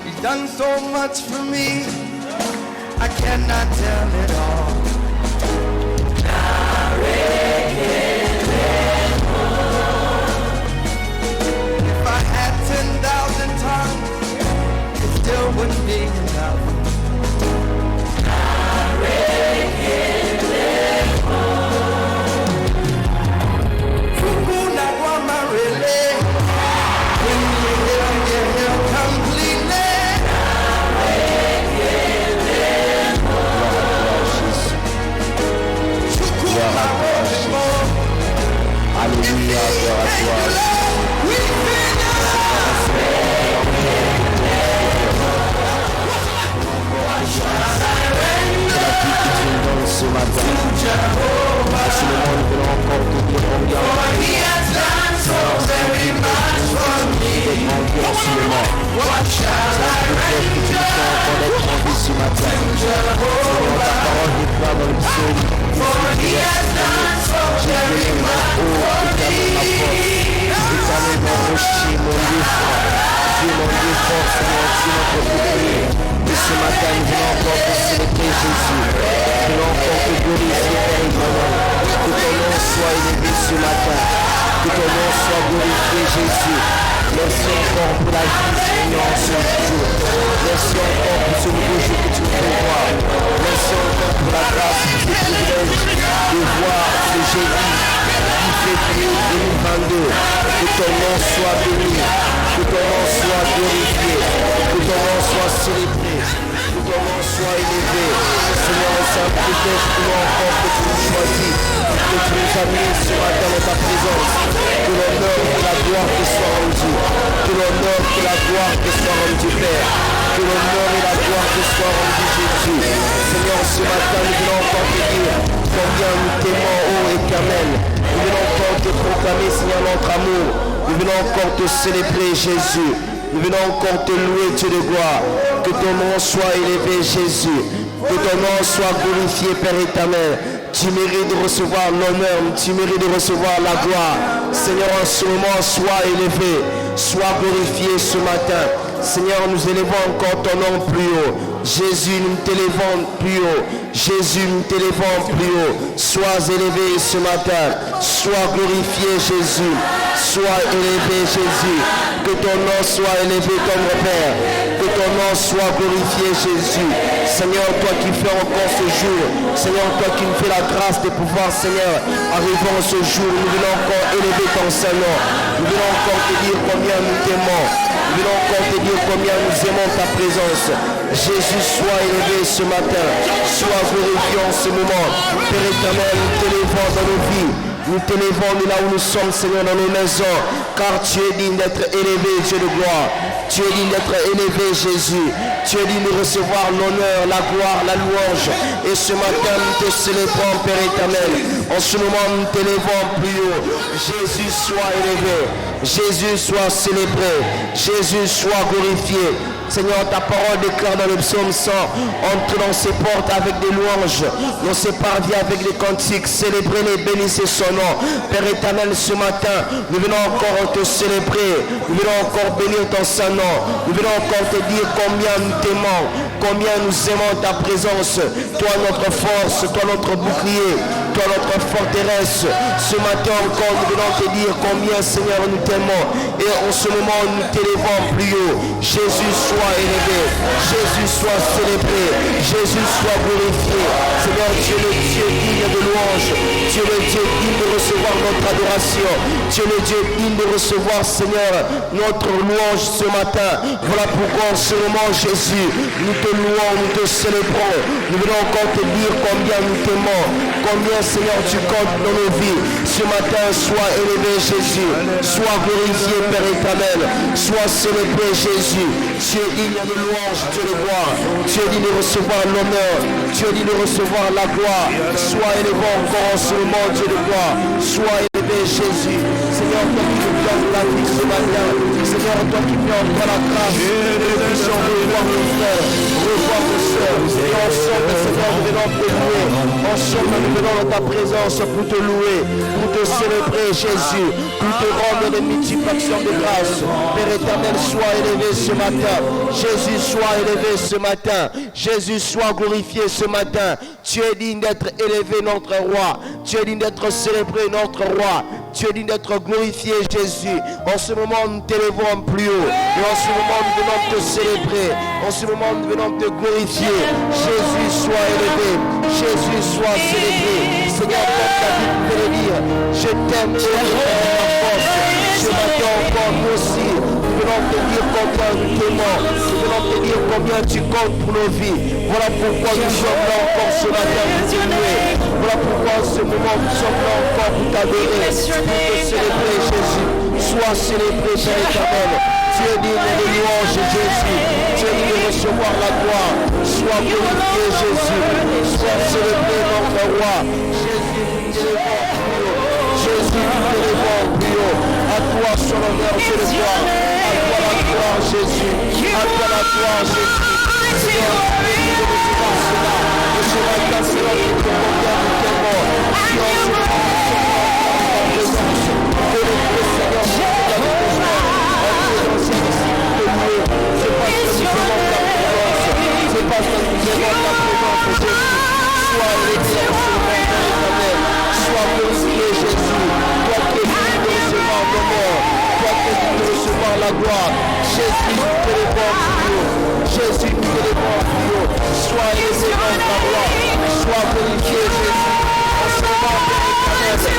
He's done so much for me, I cannot tell it all. If I had 10,000 tongues, it still wouldn't be enough. Alléluia, gloire à toi. Ce matin, à ce moment, nous voulons encore te dire combien ce matin. Seigneur, ta parole déclare dans le psaume, éternel mon rocher, mon Dieu fort, Dieu mon Dieu fort, Seigneur, Dieu notre bouclier. Et ce matin, nous voulons encore te célébrer Jésus. Nous voulons encore te glorifier, Père éternel. Que ton nom soit élevé ce matin. Que ton nom soit glorifié, Jésus. Merci encore pour la vie, Seigneur, en ce jour. Merci encore pour ce nouveau jour que tu nous fais voir. Merci encore pour la grâce et le privilège de voir ce jeudi 10 février 2022. Que ton nom soit béni. Que ton nom soit glorifié. Que ton nom soit célébré. Que ton nom soit élevé. Seigneur, c'est un privilège pour nous encore que tu nous choisis. Que tu nous amènes ce matin dans ta présence. Que l'honneur et la gloire te soient rendus. Que l'honneur et la gloire te soient rendus, Père. Que l'honneur et la gloire te soient rendus, Jésus. Seigneur, ce matin, nous voulons encore te dire combien nous t'aimons, ô Éternel. Nous voulons encore te proclamer, Seigneur, notre amour. Nous voulons encore te célébrer, Jésus. Nous voulons encore te louer, Dieu de gloire. Que ton nom soit élevé, Jésus. Que ton nom soit glorifié, Père éternel. Tu mérites de recevoir l'honneur, tu mérites de recevoir la gloire. Seigneur, en ce moment, sois élevé, sois glorifié ce matin. Seigneur, nous élevons encore ton nom plus haut. Jésus, nous t'élevons plus haut. Jésus, nous t'élevons plus haut. Sois élevé ce matin. Sois glorifié, Jésus. Sois élevé, Jésus. Que ton nom soit élevé comme le Père. Que ton nom soit glorifié, Jésus. Seigneur, toi qui fais encore ce jour. Seigneur, toi qui nous fais la grâce de pouvoir, Seigneur, arrivons ce jour. Nous voulons encore élever ton Seigneur. Nous voulons encore te dire combien nous t'aimons. Nous voulons encore te dire combien nous aimons ta présence. Jésus, sois élevé ce matin. Sois glorifié en ce moment. Père éternel, nous t'élevons dans nos vies. Nous t'élevons là où nous sommes, Seigneur, dans nos maisons. Car tu es digne d'être élevé, Dieu de gloire. Tu es digne d'être élevé, Jésus. Tu es digne de recevoir l'honneur, la gloire, la louange. Et ce matin, nous te célébrons, Père éternel. En ce moment, nous t'élevons plus haut. Jésus, sois élevé. Jésus, sois célébré. Jésus, sois glorifié. Seigneur, ta parole déclare dans le psaume 100, entre dans ses portes avec des louanges, dans ses parvis avec des cantiques, célébrez-les, bénissez son nom. Père éternel, ce matin, nous venons encore te célébrer, nous venons encore bénir ton saint nom, nous venons encore te dire combien nous t'aimons, combien nous aimons ta présence, toi notre force, toi notre bouclier, toi notre forteresse. Ce matin encore, nous venons te dire combien, Seigneur, nous t'aimons, et en ce moment, nous t'élevons plus haut. Jésus, sois élevé, Jésus soit célébré, Jésus soit glorifié. Seigneur, tu es le Dieu digne de louange, tu es le Dieu digne de recevoir notre adoration, tu es le Dieu digne de recevoir, Seigneur, notre louange ce matin. Voilà pourquoi en ce moment, Jésus, nous te louons, nous te célébrons. Nous voulons encore te dire combien nous t'aimons, combien, Seigneur, tu comptes dans nos vies. Ce matin, sois élevé, Jésus, sois glorifié, Père éternel, sois célébré, Jésus. Tu es digne de louange, Dieu de gloire. Tu es digne de recevoir l'honneur. Tu es digne de recevoir la gloire. Sois élevé encore en ce moment, Dieu de gloire. Sois élevé célébrer Jésus. Seigneur, toi qui nous donnes la vie ce matin. Seigneur, toi qui nous donnes la grâce. Nous puissions revoir nos frères, revoir nos sœurs. Et ensemble, Seigneur, nous venons te louer. Ensemble, nous venons dans ta présence pour te louer, pour te célébrer Jésus, pour te rendre des multiples actions de grâce. Père éternel, sois élevé ce matin. Jésus, sois élevé ce matin. Jésus, sois glorifié ce matin. Tu es digne d'être élevé, notre roi. Tu es digne d'être célébré, notre roi. Tu es digne d'être glorifié, Jésus. En ce moment, nous t'élevons plus haut. Et en ce moment, nous venons te célébrer. En ce moment, nous venons te glorifier. Jésus, sois élevé. Jésus, sois célébré. Seigneur, comme David pouvait le dire, je t'aime, tu es ma force. Ce matin encore, nous aussi, nous venons te dire combien nous t'aimons. Nous venons te dire combien tu comptes pour nos vies. Voilà pourquoi nous sommes là encore ce matin pour te louer. Voilà pourquoi en ce moment nous sommes là encore pour t'adorer, pour te célébrer Jésus. Sois célébré, Père éternel. Tu es digne de louange, Jésus. Tu es digne de recevoir la gloire. Sois glorifié, Jésus. Sois célébré, notre roi. Jésus, nous t'élevons plus haut. Jésus, nous t'élevons plus haut. À toi soit l'honneur et le gloire. À toi la gloire, Jésus. À toi la gloire, Jésus. Seigneur, nous te recevoir cela. Et ce matin, Seigneur, nous te condamnons tellement. Si en ce moment, nous sommes en ta présence, que le Seigneur, nous avons besoin. C'est parce que nous aimons ta présence. C'est parce que nous aimons ta présence, Jésus. Sois élevé en ce moment, Père éternel. Sois glorifié, Jésus. Toi qui es digne de recevoir l'honneur. Toi qui es digne de recevoir la gloire. Jésus, nous te lèvons plus haut. Jésus, nous te lèvons plus haut. Sois élevé dans ta gloire. Sois glorifié, Jésus. En ce moment, Père éternel, nous allons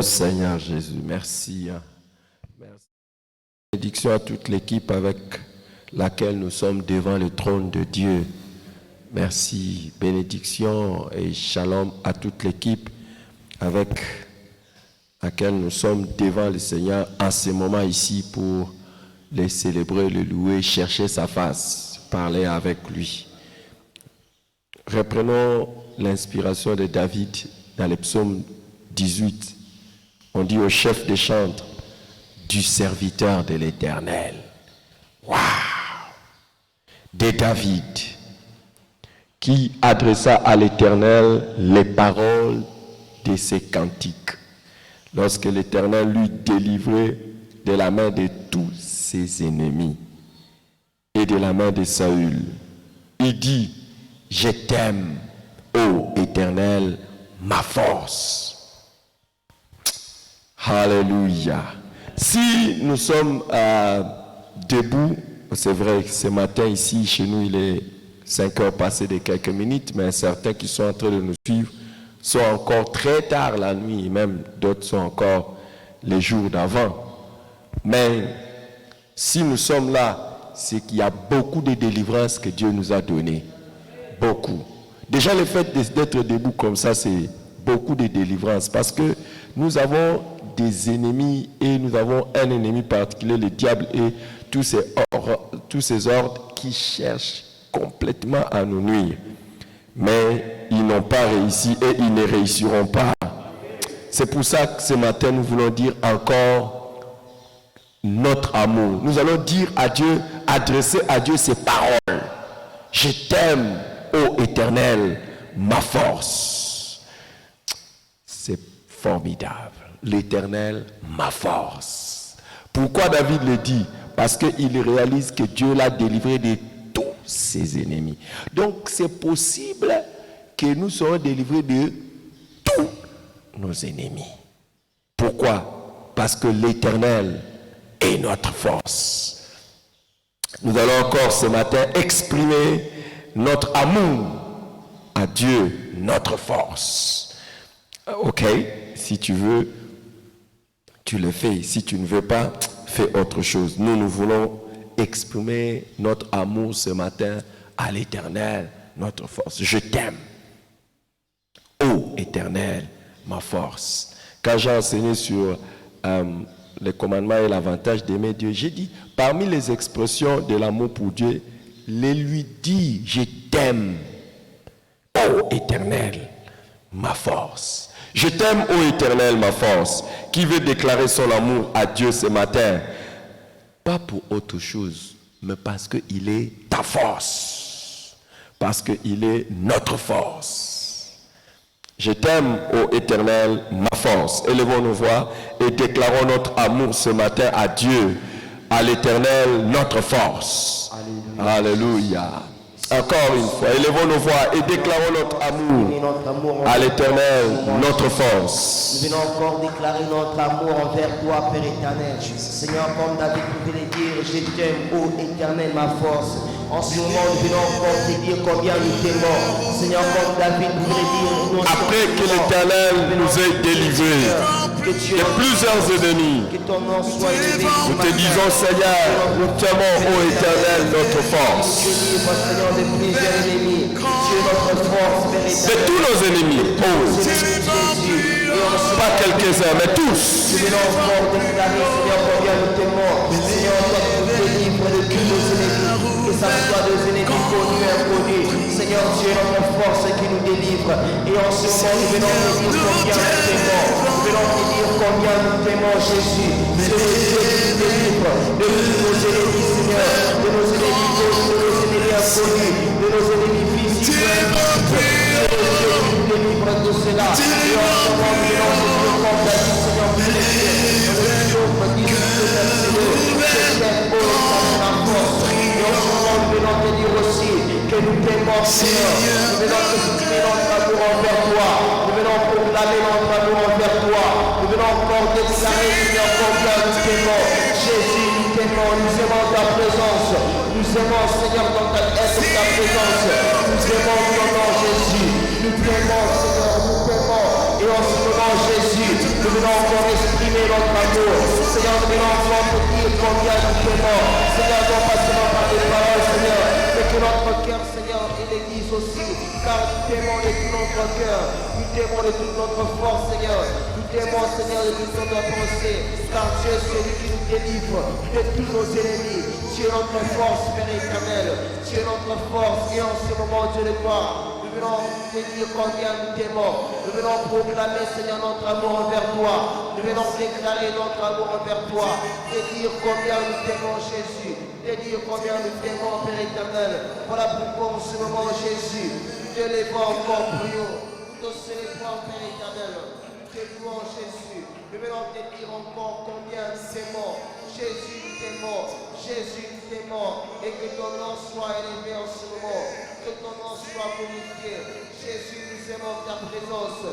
Seigneur Jésus, merci. Merci. Bénédiction à toute l'équipe avec laquelle nous sommes devant le trône de Dieu. Merci. Bénédiction et shalom à toute l'équipe avec laquelle nous sommes devant le Seigneur en ce moment ici pour le célébrer, le louer, chercher sa face, parler avec lui. Reprenons l'inspiration de David dans le psaume 18. On dit au chef des chantres, du serviteur de l'Éternel. Waouh! De David, qui adressa à l'Éternel les paroles de ses cantiques, lorsque l'Éternel lui délivrait de la main de tous ses ennemis et de la main de Saül, Il dit, je t'aime, ô Éternel, ma force. Alléluia. Si nous sommes debout, c'est vrai que ce matin ici, chez nous, il est 5 heures passées de quelques minutes, mais certains qui sont en train de nous suivre sont encore très tard la nuit, et même d'autres sont encore les jours d'avant. Mais si nous sommes là, c'est qu'il y a beaucoup de délivrances que Dieu nous a données. Beaucoup. Déjà, le fait d'être debout comme ça, c'est beaucoup de délivrances. Parce que nous avons des ennemis et nous avons un ennemi particulier, le diable et tous ces ordres qui cherchent complètement à nous nuire. Mais ils n'ont pas réussi et ils ne réussiront pas. C'est pour ça que ce matin, nous voulons dire encore notre amour. Nous allons dire à Dieu, adresser à Dieu ces paroles. Je t'aime, ô Éternel, ma force. C'est formidable. L'Éternel, ma force. Pourquoi David le dit? Parce qu'il réalise que Dieu l'a délivré de tous ses ennemis. Donc c'est possible que nous soyons délivrés de tous nos ennemis. Pourquoi? Parce que l'Éternel est notre force. Nous allons encore ce matin exprimer notre amour à Dieu, notre force. Ok, si tu veux, tu le fais. Si tu ne veux pas, fais autre chose. Nous voulons exprimer notre amour ce matin à l'Éternel, notre force. Je t'aime, ô Éternel, ma force. Quand j'ai enseigné sur les commandements et l'avantage d'aimer Dieu, j'ai dit, parmi les expressions de l'amour pour Dieu, les lui dire, je t'aime, ô Éternel, ma force. Je t'aime, ô Éternel, ma force. Qui veut déclarer son amour à Dieu ce matin? Pas pour autre chose, mais parce qu'il est ta force. Parce qu'il est notre force. Je t'aime, ô Éternel, ma force. Élevons nos voix et déclarons notre amour ce matin à Dieu, à l'Éternel, notre force. Alléluia. Alléluia. Encore une fois, élevons nos voix et déclarons notre amour à l'Éternel, notre force. Nous venons encore déclarer notre amour envers toi, Père éternel. Seigneur, comme David pouvait le dire, je t'aime, ô Éternel, ma force. En ce moment, nous venons encore te dire combien nous t'aimons. Seigneur, comme David pouvait le dire, après que l'Éternel nous ait délivrés de plusieurs ennemis, nous te disons, Seigneur, nous t'aimons, ô Éternel, notre force. De tous nos ennemis, pas quelques-uns, mais tous. Nous venons encore déclarer, Seigneur, combien nous t'aimons. Seigneur, toi qui nous délivres de tous nos ennemis, que ça soit des ennemis connus et inconnus. Seigneur, tu es notre force qui nous délivre. Et en ce moment, nous venons te dire combien nous t'aimons. Nous venons te dire combien nous t'aimons, Jésus. C'est le Dieu qui nous délivre de tous nos ennemis, Seigneur, de nos ennemis connus, de nos ennemis inconnus, de nos ennemis physiques et invisibles. C'est le Dieu qui nous délivre de cela. Et en ce moment, nous venons te dire comme David, Seigneur, pour les dieux. Le psaume dit, je t'aime, ô Éternel, ma force. Et en ce moment, nous venons te dire aussi que nous t'aimons, Seigneur. Nous venons exprimer notre amour envers toi. Nous venons proclamer notre amour envers toi. Nous venons encore déclarer, Seigneur, combien nous t'aimons. Jésus, nous t'aimons, nous aimons ta présence. Nous aimons, Seigneur, dans ta présence. Nous aimons ton nom, Jésus. Nous t'aimons, Seigneur, nous t'aimons. Et en ce moment, Jésus, nous venons encore exprimer notre amour. Seigneur, nous venons encore te dire combien nous t'aimons. Seigneur, non pas seulement par des paroles, Seigneur, mais que notre cœur, Seigneur, il les dise aussi. Car nous t'aimons de tout notre cœur. Nous t'aimons de toute notre force, Seigneur. Nous t'aimons, Seigneur, de toute notre pensée. Car tu es celui qui nous délivre de tous nos ennemis. Tu es notre force, Père éternel. Tu es notre force. Et en ce moment, Dieu de gloire, nous venons te dire combien nous t'aimons. Nous venons proclamer, Seigneur, notre amour envers toi. Nous venons déclarer notre amour envers toi. Te dire combien nous t'aimons, Jésus. Te dire combien nous t'aimons, Père éternel. Voilà pourquoi en ce moment, Jésus, nous te lèvons encore plus haut. Nous te célébrons, Père éternel. Nous te louons, Jésus. Nous venons te dire encore combien nous t'aimons. Jésus, nous t'aimons. Jésus, nous t'aimons. Et que ton nom soit élevé en ce moment. Que ton nom soit glorifié. Jésus, nous aimons ta présence.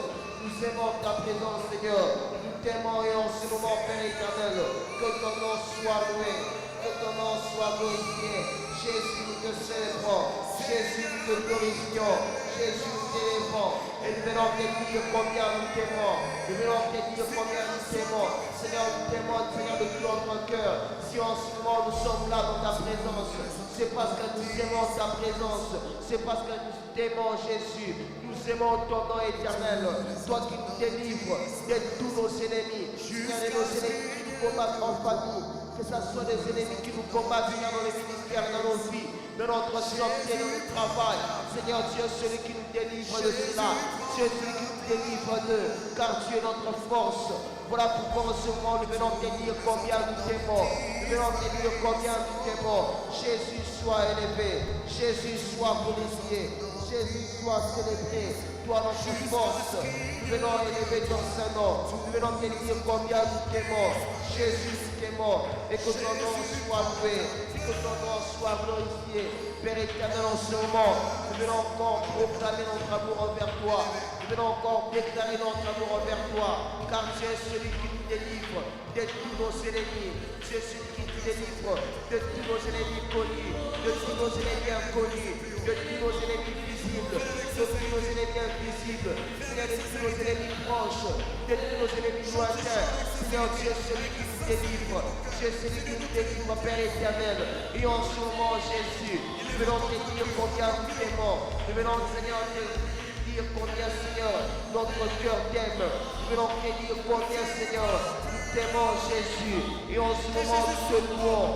Nous aimons ta présence, Seigneur. Nous t'aimons et en ce moment, Père éternel, que ton nom soit loué. Que ton nom soit glorifié. Jésus, nous te célébrons. Jésus, nous te glorifions. Jésus, nous t'élèvons. Et nous venons te dire combien nous t'aimons. Nous venons te dire combien nous t'aimons. Seigneur, nous t'aimons, Seigneur, de tout notre cœur. Si en ce moment nous sommes là dans ta présence, c'est parce que nous aimons ta présence. C'est parce que nous t'aimons, Jésus. Nous aimons ton nom éternel. Toi qui nous délivres de tous nos ennemis. Seigneur, de nos ennemis qui nous combattent en famille. Que ce soit des ennemis qui nous combattent dans le ministère, dans nos vies, dans notre santé, dans notre travail. Seigneur, tu es celui qui nous délivre de cela. Tu es celui qui nous délivre d'eux, car tu es notre force. Voilà pourquoi en ce moment nous venons te dire combien nous t'aimons. Nous venons te dire combien nous t'aimons. Jésus soit élevé. Jésus soit glorifié. Jésus soit célébré. Toi notre force. Nous venons élever ton Saint-Nom. Nous venons te dire combien nous t'aimons. Jésus, nous t'aimons. Et que ton nom soit loué. Et que ton nom soit glorifié. Père éternel, en ce moment, nous venons encore proclamer notre amour envers toi. Nous venons encore déclarer notre amour envers toi. Car tu es celui qui nous délivre de tous nos ennemis. Tu es celui qui nous délivre de tous nos ennemis connus, de tous nos ennemis inconnus, de tous nos ennemis visibles, de tous nos ennemis invisibles, Seigneur, de tous nos ennemis proches, de tous nos ennemis lointains. Seigneur, tu es celui qui nous délivre. Tu es celui qui nous délivre, Père éternel. Et en ce moment, Jésus, nous venons te dire combien nous t'aimons. Nous venons, Seigneur, te dire combien, Seigneur, notre cœur t'aime. Nous venons te dire combien, Seigneur, nous t'aimons, Jésus. Et en ce moment, nous te louons.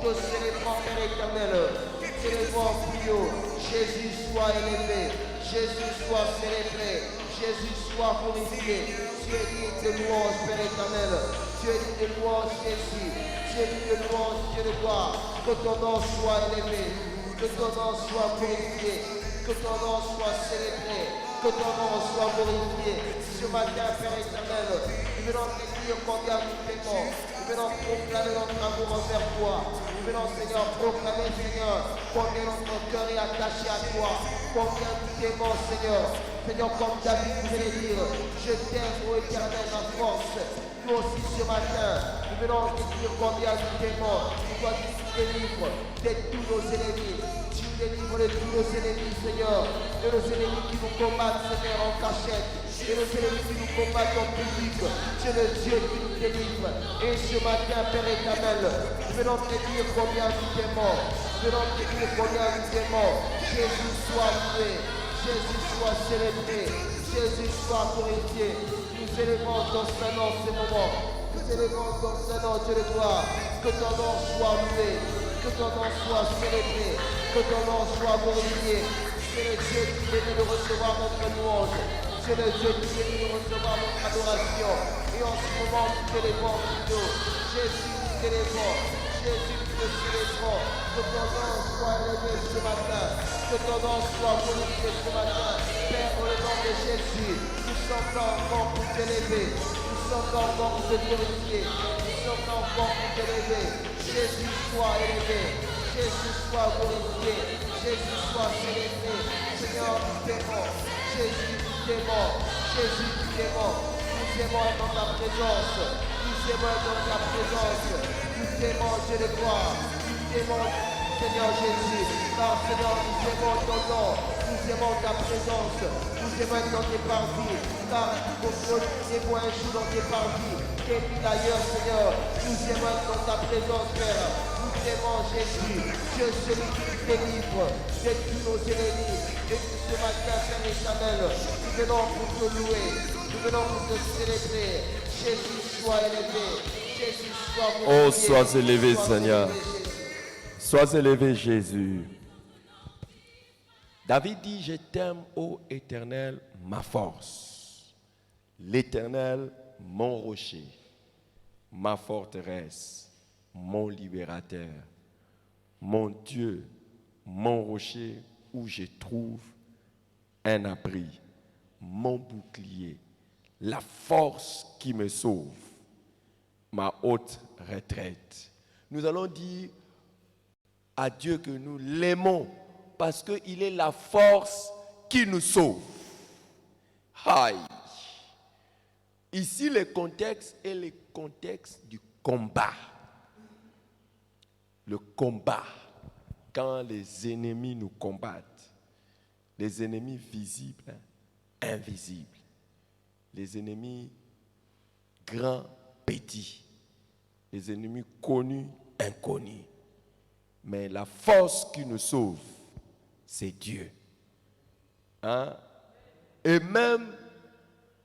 Nous te célébrons, Père éternel. Nous te célébrons plus haut. Jésus soit élevé. Jésus soit célébré. Jésus soit glorifié. Tu es digne de louange, Père éternel. Tu es digne de louange, Jésus. Tu es digne de louange, Dieu de gloire. Que ton nom soit élevé. Que ton nom soit glorifié. Que ton nom soit célébré. Que ton nom soit glorifié. Ce matin, Père éternel, nous venons te dire combien nous t'aimons. Nous venons proclamer notre amour envers toi. Nous venons, Seigneur, proclamer, Seigneur, combien notre cœur est attaché à toi. Combien nous t'aimons, Seigneur. Seigneur, comme David voulait dire, je t'aime, ô éternel, ma force. Nous aussi ce matin, nous venons te dire combien nous t'aimons. Toi qui nous délivres de tous nos ennemis. Tu nous délivres de tous nos ennemis, Seigneur. De nos ennemis qui nous combattent, Seigneur, en cachette. De nos ennemis qui nous combattent en public. Tu es le Dieu qui nous délivre. Et ce matin, Père éternel, nous venons te dire combien nous t'aimons. Nous venons te dire combien nous t'aimons. Jésus soit loué. Jésus soit célébré. Jésus soit glorifié. Nous élevons ton Saint-Nom en ce moment. Nous élevons ton Saint-Nom, Dieu de gloire. Que ton nom soit loué. Que ton nom soit célébré. Que ton nom soit glorifié. C'est le Dieu qui est venu de recevoir notre louange. C'est le Dieu qui est venu de recevoir notre adoration. Et en ce moment, nous t'élevons plutôt. Jésus, nous t'élevons. Jésus, nous te célébrons. Que ton nom soit élevé ce matin. Que ton nom soit glorifié ce matin. Père, au nom de Jésus, nous sommes là encore pour t'élever. Nous sommes là encore pour te glorifier. Nous sommes là encore pour t'élever. Jésus soit élevé. Jésus soit glorifié. Jésus soit célébré. Seigneur, nous t'aimons. Jésus, nous t'aimons. Jésus, nous t'aimons. Nous t'aimons dans ta présence. Nous t'aimons dans ta présence. Nous t'aimons, Dieu de gloire. Nous t'aimons, Seigneur Jésus. Car, Seigneur, nous aimons ton nom. Nous aimons ta présence. Nous aimons dans tes parvis. Car nous aimons un jour dans tes parvis. Et puis d'ailleurs, Seigneur, nous aimons dans ta présence, Père. Nous aimons Jésus. Dieu, celui qui nous délivre de tous nos ennemis. Et ce matin, Père éternel, nous venons pour te louer. Nous venons pour te célébrer. Jésus soit élevé. Jésus soit glorifié. Oh, sois élevé, Seigneur. Sois élevé, Jésus. David dit, je t'aime, ô Éternel, ma force. L'Éternel, mon rocher, ma forteresse, mon libérateur, mon Dieu, mon rocher où je trouve un abri, mon bouclier, la force qui me sauve, ma haute retraite. nous allons dire à Dieu que nous l'aimons parce qu'il est la force qui nous sauve. Aïe. Ici, le contexte est le contexte du combat. Le combat, quand les ennemis nous combattent, les ennemis visibles, invisibles, les ennemis grands, petits, les ennemis connus, inconnus. Mais la force qui nous sauve, c'est Dieu. Hein? Et même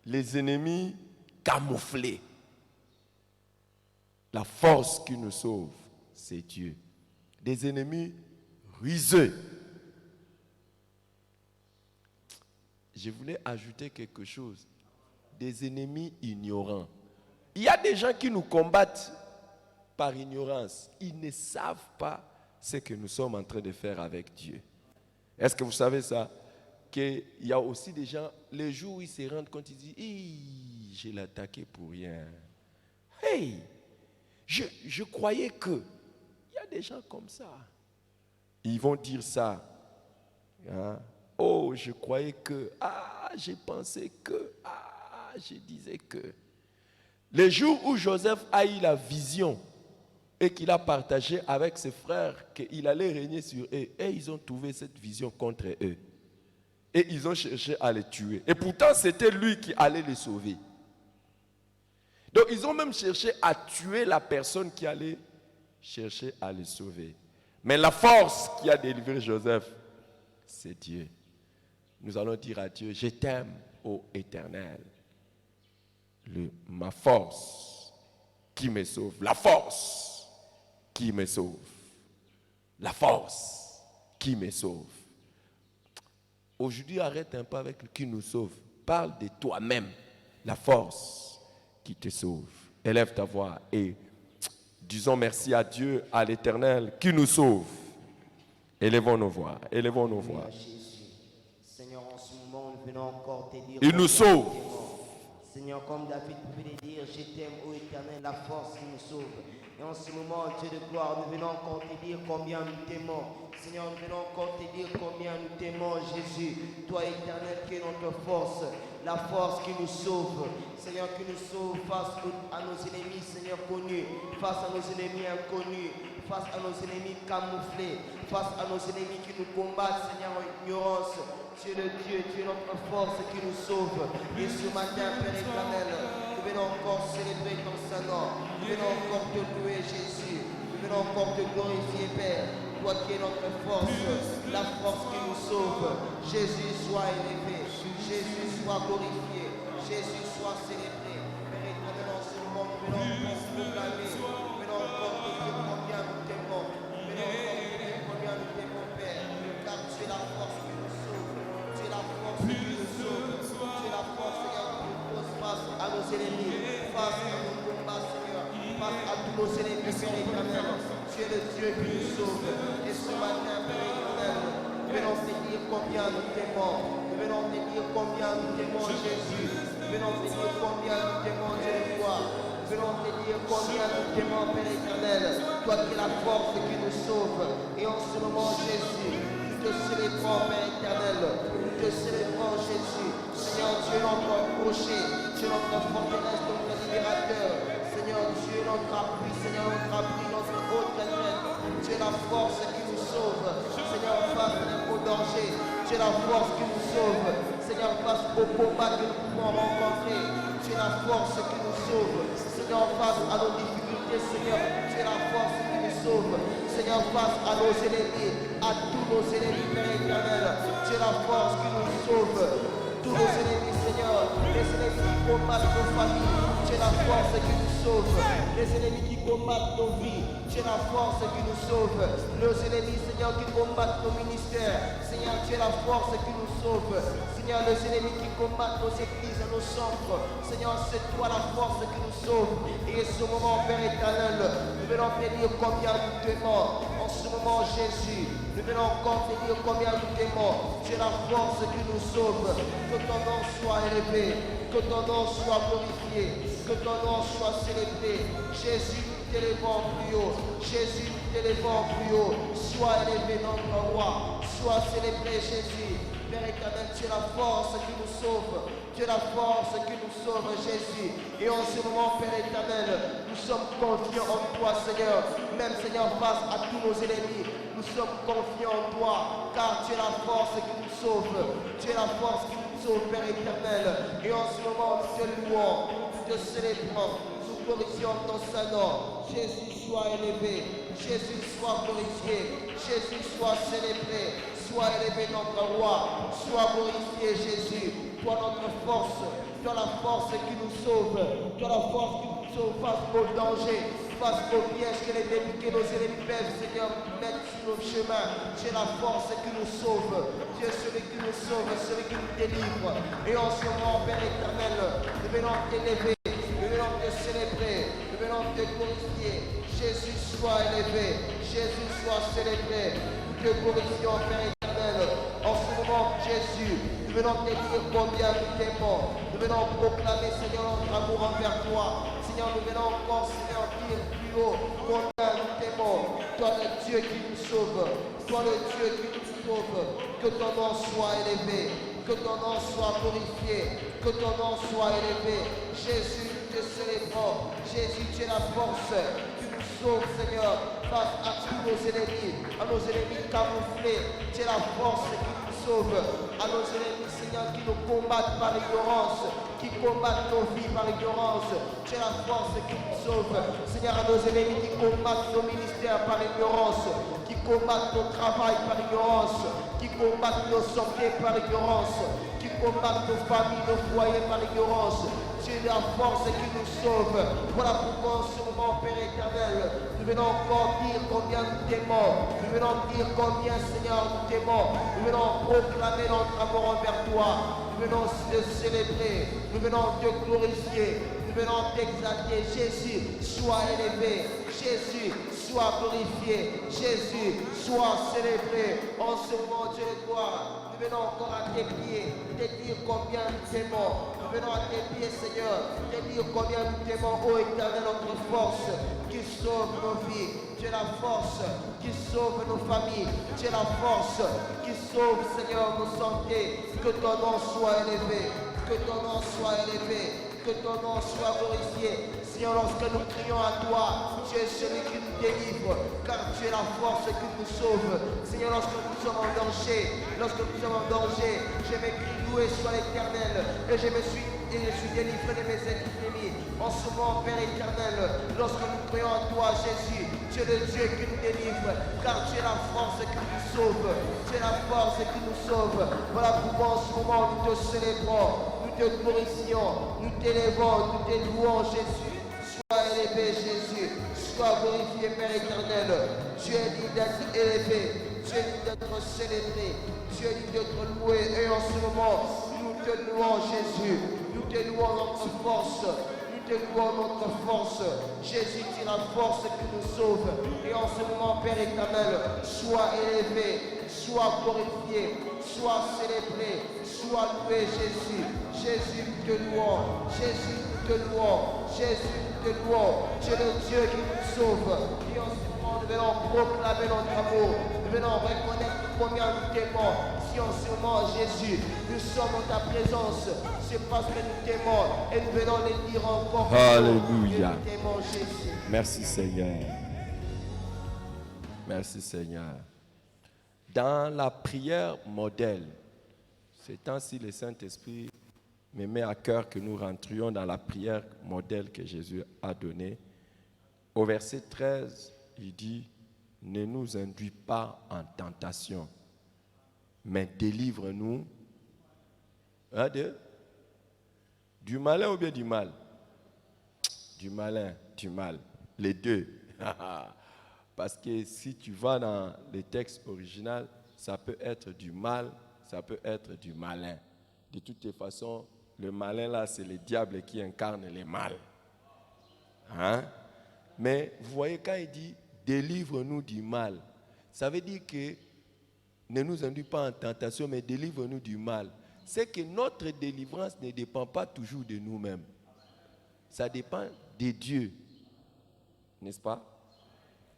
les ennemis camouflés, la force qui nous sauve, c'est Dieu. Des ennemis rusés. Je voulais ajouter quelque chose. Des ennemis ignorants. Il y a des gens qui nous combattent par ignorance. Ils ne savent pas ce que nous sommes en train de faire avec Dieu. Est-ce que vous savez ça? Qu'il y a aussi des gens, les jours où ils se rendent compte, ils disent, je l'ai attaqué pour rien. Hey, je croyais que. Il y a des gens comme ça. Ils vont dire ça. Hein? Oh, je croyais que. Ah, j'ai pensé que. Ah, je disais que. Le jour où Joseph a eu la vision et qu'il a partagé avec ses frères qu'il allait régner sur eux, et ils ont trouvé cette vision contre eux. Et ils ont cherché à les tuer. Et pourtant, c'était lui qui allait les sauver. Donc, ils ont même cherché à tuer la personne qui allait chercher à les sauver. Mais la force qui a délivré Joseph, c'est Dieu. Nous allons dire à Dieu, je t'aime, ô Éternel. Ma force qui me sauve. La force qui me sauve. La force qui me sauve. Aujourd'hui, arrête un peu avec le qui nous sauve. Parle de toi-même. La force qui te sauve. Élève ta voix et disons merci à Dieu, à l'Éternel qui nous sauve. Élevons nos voix. Élevons nos voix. Seigneur, en ce moment, nous venons encore te dire. Il nous sauve. Seigneur, comme David pouvait le dire, je t'aime, ô Éternel, la force qui nous sauve. Et en ce moment, Dieu de gloire, nous venons encore te dire combien nous t'aimons. Seigneur, nous venons encore te dire combien nous t'aimons, Jésus. Toi, Éternel, qui est notre force, la force qui nous sauve. Seigneur, qui nous sauve face à nos ennemis, Seigneur, connus, face à nos ennemis inconnus, face à nos ennemis camouflés, face à nos ennemis qui nous combattent, Seigneur, en ignorance. Tu es le Dieu, tu es notre force qui nous sauve. Et ce matin, Père éternel, nous venons encore célébrer ton Saint-Nom. Nous venons encore te louer, Jésus. Nous venons encore te glorifier, Père. Toi qui es notre force, la force qui nous sauve. Jésus soit élevé. Jésus soit glorifié. Jésus soit célébré. Père éternel, en ce moment, nous venons encore proclamer. Nous venons encore te dire combien nous t'aimons. Nous venons encore te dire combien nous t'aimons, Père. Car tu es la force qui nous sauve. Tu es la force qui nous sauve. Tu es la force, Seigneur, qui nous pose face à nos ennemis, face à nos combats, Seigneur, face à tous nos ennemis, Père éternel. Tu es le Dieu qui nous sauve. Et ce matin, Père éternel, nous venons te dire combien nous t'aimons. Nous venons te dire combien nous t'aimons, Jésus. Nous venons te dire combien nous t'aimons, Dieu de gloire. Nous venons te dire combien nous t'aimons, Père éternel. Toi qui es la force qui nous sauve. Et en ce moment, Jésus, nous te célébrons, Père éternel. Nous te célébrons, Jésus. Seigneur, tu es notre rocher. Tu es notre forteresse, notre libérateur. Seigneur, tu es notre appui. Seigneur, notre appui, notre haute retraite. Tu es la force qui nous sauve. Seigneur, face au danger. Tu es la force qui nous sauve. Seigneur, face au combat que nous pouvons rencontrer. Tu es la force qui nous sauve. Seigneur, face à nos difficultés, Seigneur, tu es la force qui nous sauve. Seigneur, face à nos ennemis, à tous nos ennemis, Père éternel, tu es la force qui nous sauve. Tous nos ennemis, Seigneur, les ennemis qui combattent nos familles, tu es la force qui nous sauve. Les ennemis qui combattent nos vies, tu es la force qui nous sauve. Nos ennemis, Seigneur, qui combattent nos ministères, Seigneur, tu es la force qui nous sauve. Seigneur, les ennemis qui combattent nos églises et nos centres, Seigneur, c'est toi la force qui nous sauve. Et ce moment, Père éternel, nous venons te dire combien nous t'aimons. En ce moment, Jésus, nous venons encore te dire combien nous t'aimons. Tu es la force qui nous sauve. Que ton nom soit élevé. Que ton nom soit glorifié. Que ton nom soit célébré. Jésus, nous t'élevons plus haut. Jésus, nous t'élevons plus haut. Sois élevé notre roi. Sois célébré, Jésus. Père éternel, tu es la force qui nous sauve. Tu es la force qui nous sauve, Jésus. Et en ce moment, Père éternel, nous sommes confiants en toi, Seigneur. Même, Seigneur, face à tous nos ennemis, nous sommes confiants en toi, car tu es la force qui nous sauve. Tu es la force qui nous sauve, Père éternel. Et en ce moment, nous te louons, nous te célébrons, nous glorifions ton Saint-Nom. Jésus, sois élevé. Jésus, sois glorifié. Jésus, sois célébré. Sois élevé notre roi, sois glorifié Jésus, toi notre force, toi la force qui nous sauve, toi la force qui nous sauve face au danger, face aux pièges que nos ennemis peuvent, Seigneur, mettre sur nos chemins. Tu es la force qui nous sauve, tu es celui qui nous sauve, celui qui nous délivre. Et en ce moment, Père éternel, nous venons t'élever, nous venons te célébrer, nous venons te glorifier. Jésus soit élevé, Jésus soit célébré, nous te glorifions, Père éternel. En ce moment, Jésus, nous venons te dire combien nous t'aimons. Nous venons proclamer, Seigneur, notre amour envers toi. Seigneur, nous venons encore, Seigneur, dire plus haut combien nous t'aimons. Toi, le Dieu qui nous sauve. Toi, le Dieu qui nous sauve. Que ton nom soit élevé. Que ton nom soit glorifié. Que ton nom soit élevé. Jésus, nous te célébrons. Jésus, tu es la force qui nous sauve, Seigneur, face à tous nos ennemis camouflés. Tu es la force qui nous sauve. À nos ennemis, Seigneur, qui nous combattent par ignorance, qui combattent nos vies par ignorance. Tu es la force qui nous sauve. Seigneur, à nos ennemis qui combattent nos ministères par ignorance, qui combattent nos travail par ignorance, qui combattent nos santé par ignorance, qui combattent nos familles, nos foyers par ignorance. Tu es la force qui nous sauve. Voilà pourquoi en ce moment, Père éternel, nous venons encore dire combien nous t'aimons. Nous venons dire combien, Seigneur, nous t'aimons. Nous venons proclamer notre amour envers toi. Nous venons te célébrer. Nous venons te glorifier. Nous venons t'exalter. Jésus, sois élevé. Jésus, sois glorifié. Jésus, sois célébré. En ce moment, Dieu de gloire, nous venons encore à tes pieds, te dire combien nous t'aimons. Nous venons à tes pieds, Seigneur, te dire combien nous t'aimons, ô éternel, notre force qui sauve nos vies. Tu es la force qui sauve nos familles. Tu es la force qui sauve, Seigneur, nos santé. Que ton nom soit élevé. Que ton nom soit élevé. Que ton nom soit glorifié. Seigneur, lorsque nous crions à toi, tu es celui qui nous délivre, car tu es la force qui nous sauve. Seigneur, lorsque nous sommes en danger, je m'écris, loué soit l'Éternel, et je suis délivré de mes ennemis. En ce moment, Père éternel, lorsque nous prions à toi, Jésus, tu es le Dieu qui nous délivre, car tu es la force qui nous sauve. Tu es la force qui nous sauve. Voilà pourquoi en ce moment, nous te célébrons, nous te glorifions, nous t'élevons, nous te louons, Jésus. Sois élevé, Jésus. Sois glorifié, Père éternel. Tu es digne d'être élevé. Tu es digne d'être célébré. Tu es digne d'être loué. Et en ce moment, nous te louons, Jésus. Nous te louons notre force. Nous te louons notre force. Jésus, tu es la force qui nous sauve. Et en ce moment, Père éternel, sois élevé. Sois glorifié. Sois célébré. Sois loué, Jésus. Jésus, nous te louons. Jésus, nous te louons. Jésus, nous te louons. Tu es le Dieu qui nous sauve. Et en ce moment, nous venons proclamer notre amour. Nous venons reconnaître combien nous t'aimons. Si en ce moment, Jésus, nous sommes en ta présence, c'est parce que nous t'aimons. Et nous venons le dire encore. Alléluia. Nous t'aimons, Jésus. Merci Seigneur. Merci Seigneur. Dans la prière modèle, ces temps-ci, le Saint-Esprit me met à cœur que nous rentrions dans la prière modèle que Jésus a donnée. Au verset 13, il dit, ne nous induis pas en tentation, mais délivre-nous du malin ou bien du mal? Du malin, du mal, les deux. Parce que si tu vas dans les textes originaux, ça peut être du mal, ça peut être du malin. De toutes les façons, le malin là, c'est le diable qui incarne le mal. Hein? Mais vous voyez, quand il dit délivre-nous du mal, ça veut dire que ne nous induis pas en tentation, mais délivre-nous du mal. c'est que notre délivrance ne dépend pas toujours de nous-mêmes. Ça dépend de Dieu. N'est-ce pas?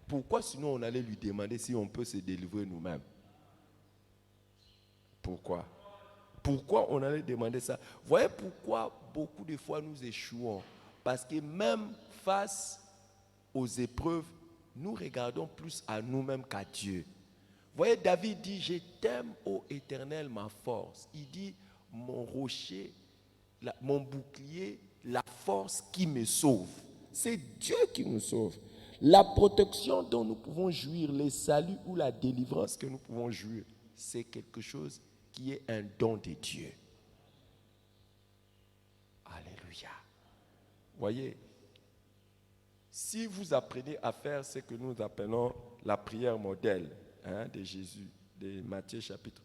Pourquoi sinon on allait lui demander si on peut se délivrer nous-mêmes? Pourquoi? Pourquoi on allait demander ça? Voyez pourquoi beaucoup de fois nous échouons. Parce que même face aux épreuves, nous regardons plus à nous-mêmes qu'à Dieu. Voyez, David dit, je t'aime, ô Éternel, ma force. Il dit, mon rocher, mon bouclier, la force qui me sauve. C'est Dieu qui nous sauve. La protection dont nous pouvons jouir, le salut ou la délivrance que nous pouvons jouir, c'est quelque chose qui est un don de Dieu. Alléluia. Voyez, si vous apprenez à faire ce que nous appelons la prière modèle de Jésus, de Matthieu chapitre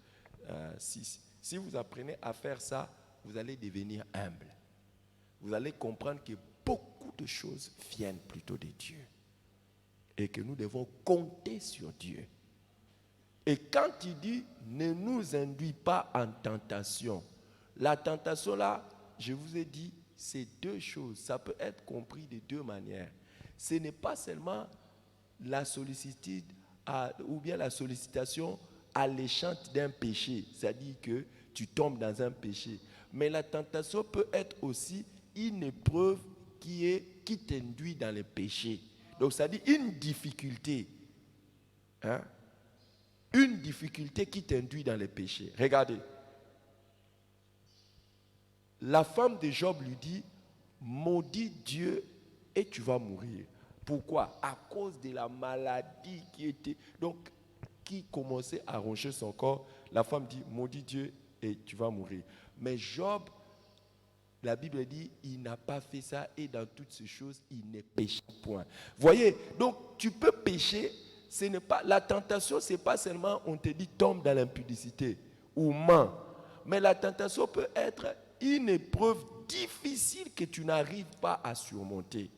6, si vous apprenez à faire ça, vous allez devenir humble. Vous allez comprendre que beaucoup de choses viennent plutôt de Dieu et que nous devons compter sur Dieu. Et quand il dit « ne nous induis pas en tentation », la tentation là, je vous ai dit, c'est deux choses. Ça peut être compris de deux manières. Ce n'est pas seulement la sollicitude ou bien la sollicitation alléchante d'un péché, c'est-à-dire que tu tombes dans un péché. Mais la tentation peut être aussi une épreuve qui t'induit dans le péché. Donc, c'est-à-dire une difficulté. Une difficulté qui t'induit dans le péché. Regardez. La femme de Job lui dit, maudis Dieu et tu vas mourir. Pourquoi? À cause de la maladie qui commençait à ronger son corps. La femme dit, maudis Dieu et tu vas mourir. Mais Job, la Bible dit, il n'a pas fait ça et dans toutes ces choses, il ne péche point. Voyez, donc tu peux pécher, la tentation, ce n'est pas seulement on te dit tombe dans l'impudicité ou mens, mais la tentation peut être une épreuve difficile que tu n'arrives pas à surmonter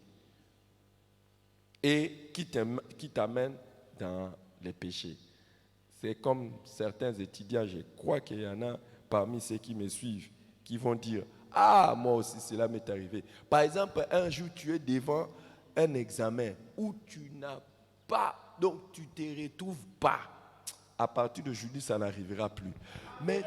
et qui t'amène dans les péchés. C'est comme certains étudiants, je crois qu'il y en a parmi ceux qui me suivent, qui vont dire, ah, moi aussi, cela m'est arrivé. Par exemple, un jour, tu es devant un examen où tu n'as pas, donc tu ne te retrouves pas. À partir d'aujourd'hui, ça n'arrivera plus. Mais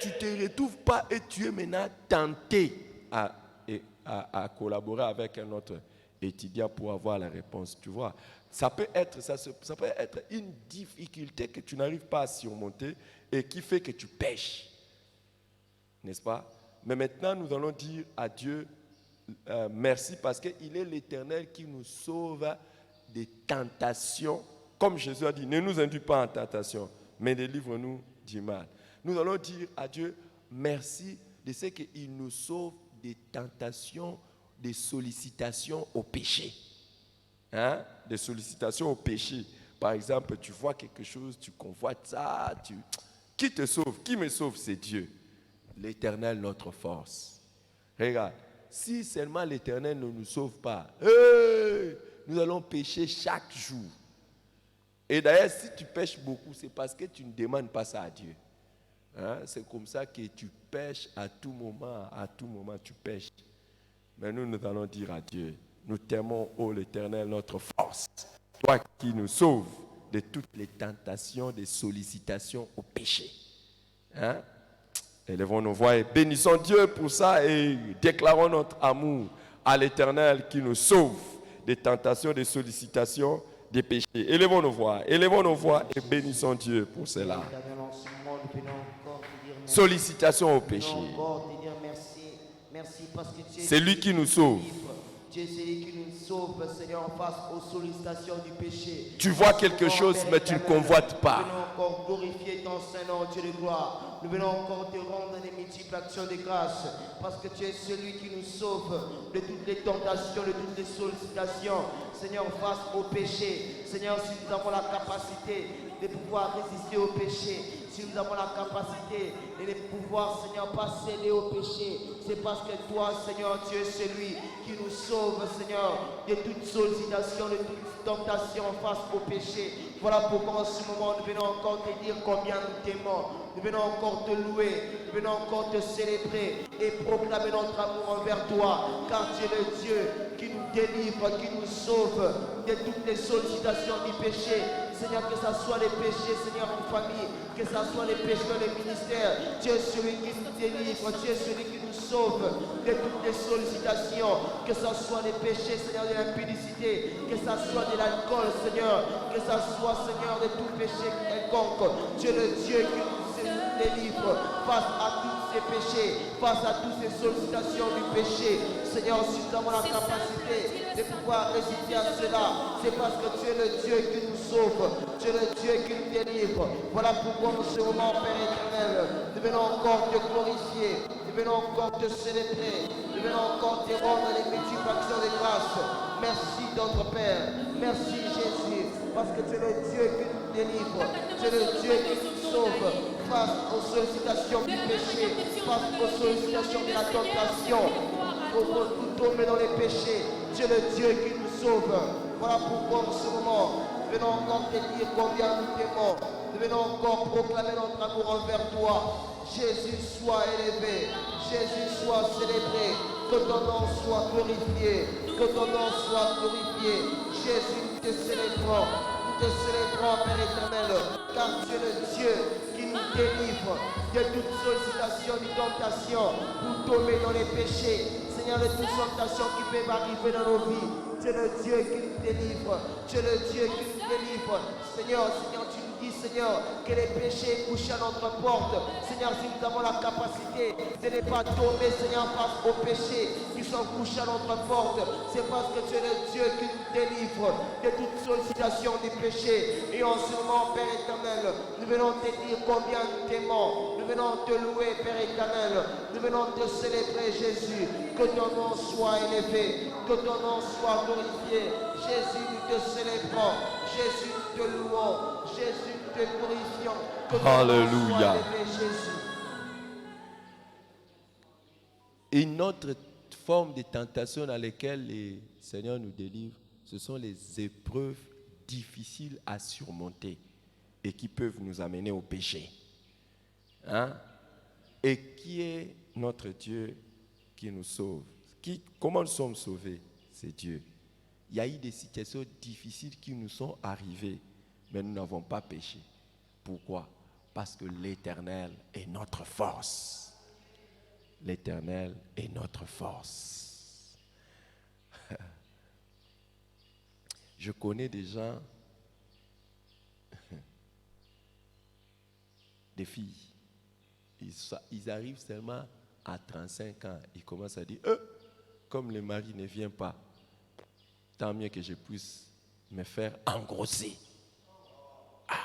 tu ne te retrouves pas et tu es maintenant tenté à collaborer avec un autre étudiant pour avoir la réponse. Tu vois, ça peut être une difficulté que tu n'arrives pas à surmonter et qui fait que tu pèches. N'est-ce pas? Mais maintenant, nous allons dire à Dieu merci parce qu'il est l'Éternel qui nous sauve des tentations. Comme Jésus a dit, ne nous induis pas en tentation, mais délivre-nous du mal. Nous allons dire à Dieu merci de ce qu'il nous sauve des tentations, des sollicitations au péché. Des sollicitations au péché. Par exemple, tu vois quelque chose, tu convoites ça. Qui te sauve? Qui me sauve? C'est Dieu. L'Éternel, notre force. Regarde, si seulement l'Éternel ne nous sauve pas, nous allons pécher chaque jour. Et d'ailleurs, si tu pêches beaucoup, c'est parce que tu ne demandes pas ça à Dieu. C'est comme ça que tu pêches à tout moment tu pêches. Mais nous allons dire à Dieu, nous t'aimons, ô l'Éternel, notre force. Toi qui nous sauves de toutes les tentations, des sollicitations au péché. Élevons nos voix et bénissons Dieu pour ça et déclarons notre amour à l'Éternel qui nous sauve des tentations, des sollicitations, des péchés. Élevons nos voix et bénissons Dieu pour cela. Sollicitations au péché. C'est lui qui nous sauve. Dieu, c'est lui qui nous sauve, Seigneur, face aux sollicitations du péché. Tu vois quelque chose, mais tu ne convoites pas. Nous venons encore glorifier ton Saint-Nom, Dieu de gloire. Nous venons encore te rendre des multiples actions de grâce, parce que tu es celui qui nous sauve de toutes les tentations, de toutes les sollicitations. Seigneur, face au péché. Seigneur, si nous avons la capacité de pouvoir résister au péché, si nous avons la capacité de pouvoir, Seigneur, pas céder au péché, c'est parce que toi, Seigneur, tu es celui qui nous sauve, Seigneur, de toute sollicitation, de toute tentation face au péché. Voilà pourquoi en ce moment, nous venons encore te dire combien nous t'aimons. Nous venons encore te louer. Nous venons encore te célébrer et proclamer notre amour envers toi. Car tu es le Dieu qui nous délivre, qui nous sauve de toutes les sollicitations du péché. Seigneur, que ce soit les péchés, Seigneur, en famille, que ce soit les péchés dans les ministères. Tu es celui qui nous délivre, tu es celui qui nous sauve de toutes les sollicitations. Que ce soit les péchés, Seigneur, de l'impudicité, que ce soit de l'alcool, Seigneur, que ce soit, Seigneur, de tout péché quelconque. Tu es le Dieu qui nous délivre face à tous ces péchés, face à toutes ces sollicitations du péché. Seigneur, si nous avons la capacité de pouvoir résister à cela, c'est parce que tu es le Dieu qui nous sauve, tu es le Dieu qui nous délivre. Voilà pourquoi en ce moment, Père éternel, nous venons encore te glorifier, nous venons encore te célébrer, nous venons encore te rendre les multiples actions de grâce. Merci notre Père, merci Jésus, parce que tu es le Dieu qui nous délivre, tu es le Dieu qui nous sauve face aux sollicitations du péché, face aux sollicitations de la tentation, pour tomber dans les péchés. Tu es le Dieu qui nous sauve. Voilà pourquoi en ce moment, nous venons encore te dire combien nous t'aimons. Nous venons encore proclamer notre amour envers toi. Jésus soit élevé, Jésus soit célébré, que ton nom soit glorifié, que ton nom soit glorifié. Jésus, nous te célébrons, Père éternel, car tu es le Dieu qui nous délivre de toute sollicitation, de tentation, pour tomber dans les péchés. Seigneur, de toute tentation qui peut arriver dans nos vies. Tu es le Dieu qui nous délivre. Tu es le Dieu qui nous délivre. Seigneur, tu nous dis, Seigneur, que les péchés couchent à notre porte. Seigneur, si nous avons la capacité de ne pas tomber, Seigneur, face aux péchés qui sont couchés à notre porte, c'est parce que tu es le Dieu qui nous délivre de toute sollicitation du péché. Et en ce moment, Père éternel, nous venons te dire combien nous t'aimons. Nous venons te louer, Père éternel. Nous venons te célébrer, Jésus. Que ton nom soit élevé, que ton nom soit glorifié. Jésus, nous te célébrons. Jésus, nous te louons. Jésus, nous te glorifions. Que ton Alléluia. nom soit élevé, Jésus. Une autre forme de tentation dans laquelle le Seigneur nous délivre, ce sont les épreuves difficiles à surmonter et qui peuvent nous amener au péché. Hein? Et qui est notre Dieu qui nous sauve? Comment nous sommes sauvés? C'est Dieu. Il y a eu des situations difficiles qui nous sont arrivées, mais nous n'avons pas péché. Pourquoi? Parce que l'Éternel est notre force. L'Éternel est notre force. Je connais des gens, des filles, ils arrivent seulement à 35 ans, ils commencent à dire, comme le mari ne vient pas, tant mieux que je puisse me faire engrosser. Ah,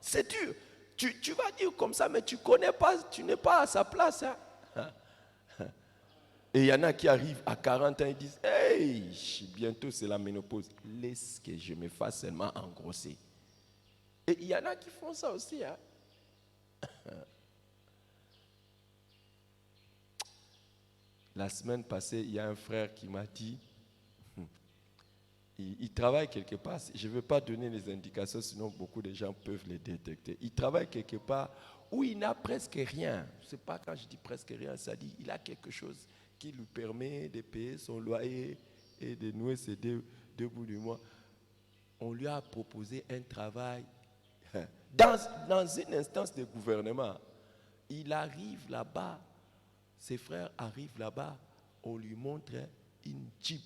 c'est dur. Tu vas dire comme ça, mais tu connais pas, tu n'es pas à sa place. Hein? Et il y en a qui arrivent à 40 ans et disent, hey, bientôt c'est la ménopause. Laisse que je me fasse seulement engrosser. Et il y en a qui font ça aussi. Hein? La semaine passée, il y a un frère qui m'a dit, il travaille quelque part, je ne veux pas donner les indications, sinon beaucoup de gens peuvent les détecter. Il travaille quelque part où il n'a presque rien. Je ne sais pas, quand je dis presque rien, ça dit il a quelque chose qui lui permet de payer son loyer et de nouer ses deux bouts du mois. On lui a proposé un travail dans une instance de gouvernement. Il arrive là-bas, ses frères arrivent là-bas, on lui montre une Jeep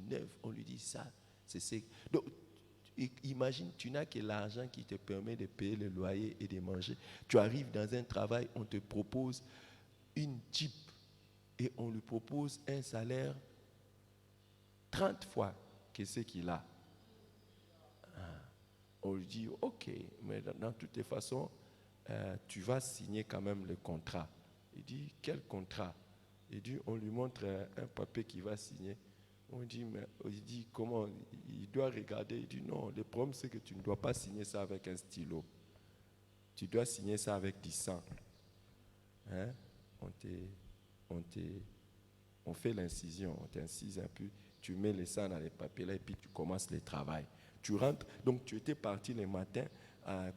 neuve, on lui dit ça, c'est. Donc, imagine, tu n'as que l'argent qui te permet de payer le loyer et de manger. Tu arrives dans un travail, on te propose une Jeep et on lui propose un salaire 30 fois que ce qu'il a. On lui dit, ok, mais dans toutes les façons, tu vas signer quand même le contrat. Il dit, quel contrat? Il dit, on lui montre un papier qu'il va signer. On dit, mais il dit, comment? Il doit regarder. Il dit, non, le problème c'est que tu ne dois pas signer ça avec un stylo. Tu dois signer ça avec du sang. Hein? On fait l'incision, on t'incise un peu, tu mets le sang dans les papiers là et puis tu commences le travail. Tu rentres, donc tu étais parti le matin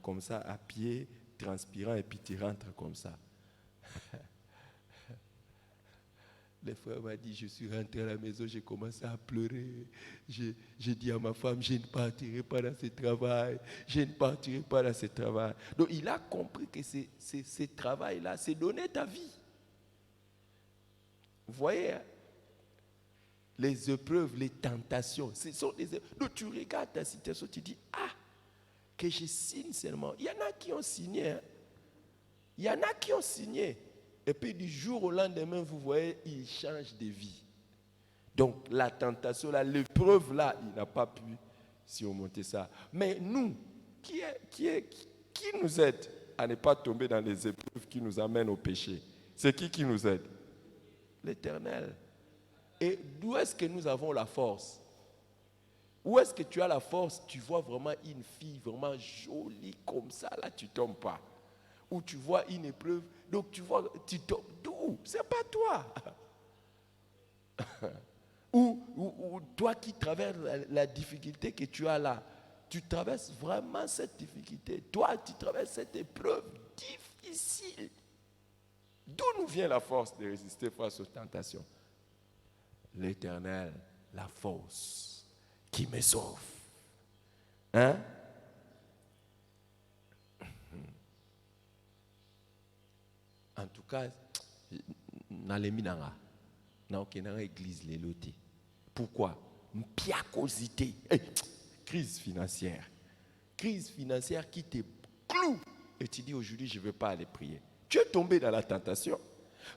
comme ça, à pied, transpirant, et puis tu rentres comme ça. Le frère m'a dit, je suis rentré à la maison, j'ai commencé à pleurer. J'ai dit à ma femme, je ne partirai pas dans ce travail. Je ne partirai pas dans ce travail. Donc il a compris que ce travail-là, c'est donner ta vie. Vous voyez, hein? Les épreuves, les tentations, ce sont des épreuves. Donc tu regardes ta situation, tu dis, que je signe seulement. Il y en a qui ont signé. Hein? Il y en a qui ont signé. Et puis du jour au lendemain, vous voyez, ils changent de vie. Donc la tentation, là, l'épreuve là, il n'a pas pu surmonter ça. Mais nous, qui nous aide à ne pas tomber dans les épreuves qui nous amènent au péché? C'est qui nous aide? L'Éternel. Et d'où est-ce que nous avons la force? Où est-ce que tu as la force? Tu vois vraiment une fille vraiment jolie comme ça, là tu ne tombes pas. Ou tu vois une épreuve, donc tu vois, tu tombes. D'où? C'est pas toi. ou toi qui traverses la difficulté que tu as là, tu traverses vraiment cette difficulté. Toi, tu traverses cette épreuve difficile. D'où nous vient la force de résister face aux tentations? L'Éternel, la force qui me sauve. Hein? En tout cas, dans les minanga, dans l'église, les lotés. Pourquoi? Piacosité. Crise financière. Crise financière qui te cloue. Et tu dis aujourd'hui, je ne veux pas aller prier. Tu es tombé dans la tentation.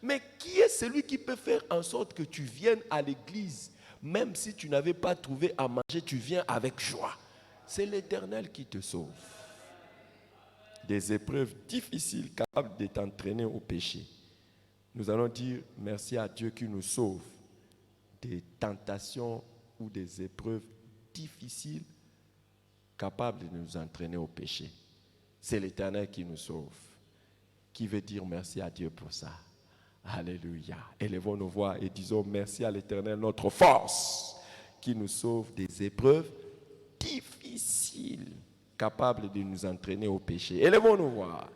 Mais qui est celui qui peut faire en sorte que tu viennes à l'église, même si tu n'avais pas trouvé à manger, tu viens avec joie? C'est l'Éternel qui te sauve. Des épreuves difficiles capables de t'entraîner au péché. Nous allons dire merci à Dieu qui nous sauve des tentations ou des épreuves difficiles capables de nous entraîner au péché. C'est l'Éternel qui nous sauve. Qui veut dire merci à Dieu pour ça? Alléluia. Élevons nos voix et disons merci à l'Éternel, notre force, qui nous sauve des épreuves difficiles, capables de nous entraîner au péché. Élevons nos voix.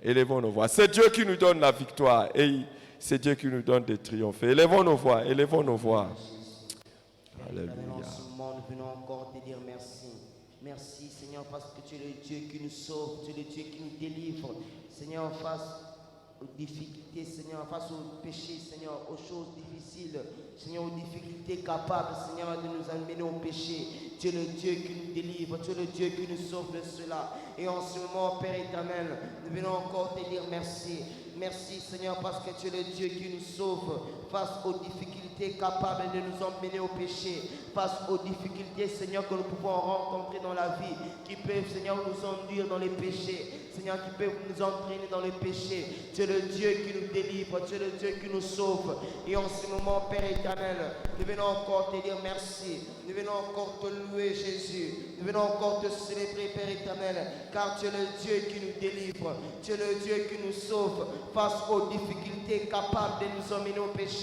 Élevons nos voix. C'est Dieu qui nous donne la victoire et c'est Dieu qui nous donne de triompher. Élevons nos voix. Élevons nos voix. Alléluia. En ce moment, nous venons encore te dire merci. Merci, Seigneur, parce que tu es le Dieu qui nous sauve, tu es le Dieu qui nous délivre. Seigneur, face aux difficultés, Seigneur, face aux péchés, Seigneur, aux choses difficiles, Seigneur, aux difficultés capables, Seigneur, de nous amener au péché. Tu es le Dieu qui nous délivre, tu es le Dieu qui nous sauve de cela. Et en ce moment, Père éternel, nous venons encore te dire merci. Merci, Seigneur, parce que tu es le Dieu qui nous sauve face aux difficultés capables de nous emmener au péché, face aux difficultés, Seigneur, que nous pouvons rencontrer dans la vie, qui peuvent, Seigneur, nous enduire dans les péchés, Seigneur, qui peuvent nous entraîner dans les péchés. Tu es le Dieu qui nous délivre, tu es le Dieu qui nous sauve. Et en ce moment, Père éternel, nous venons encore te dire merci. Nous venons encore te louer, Jésus. Nous venons encore te célébrer, Père éternel, car tu es le Dieu qui nous délivre. Tu es le Dieu qui nous sauve face aux difficultés capables de nous emmener au péché.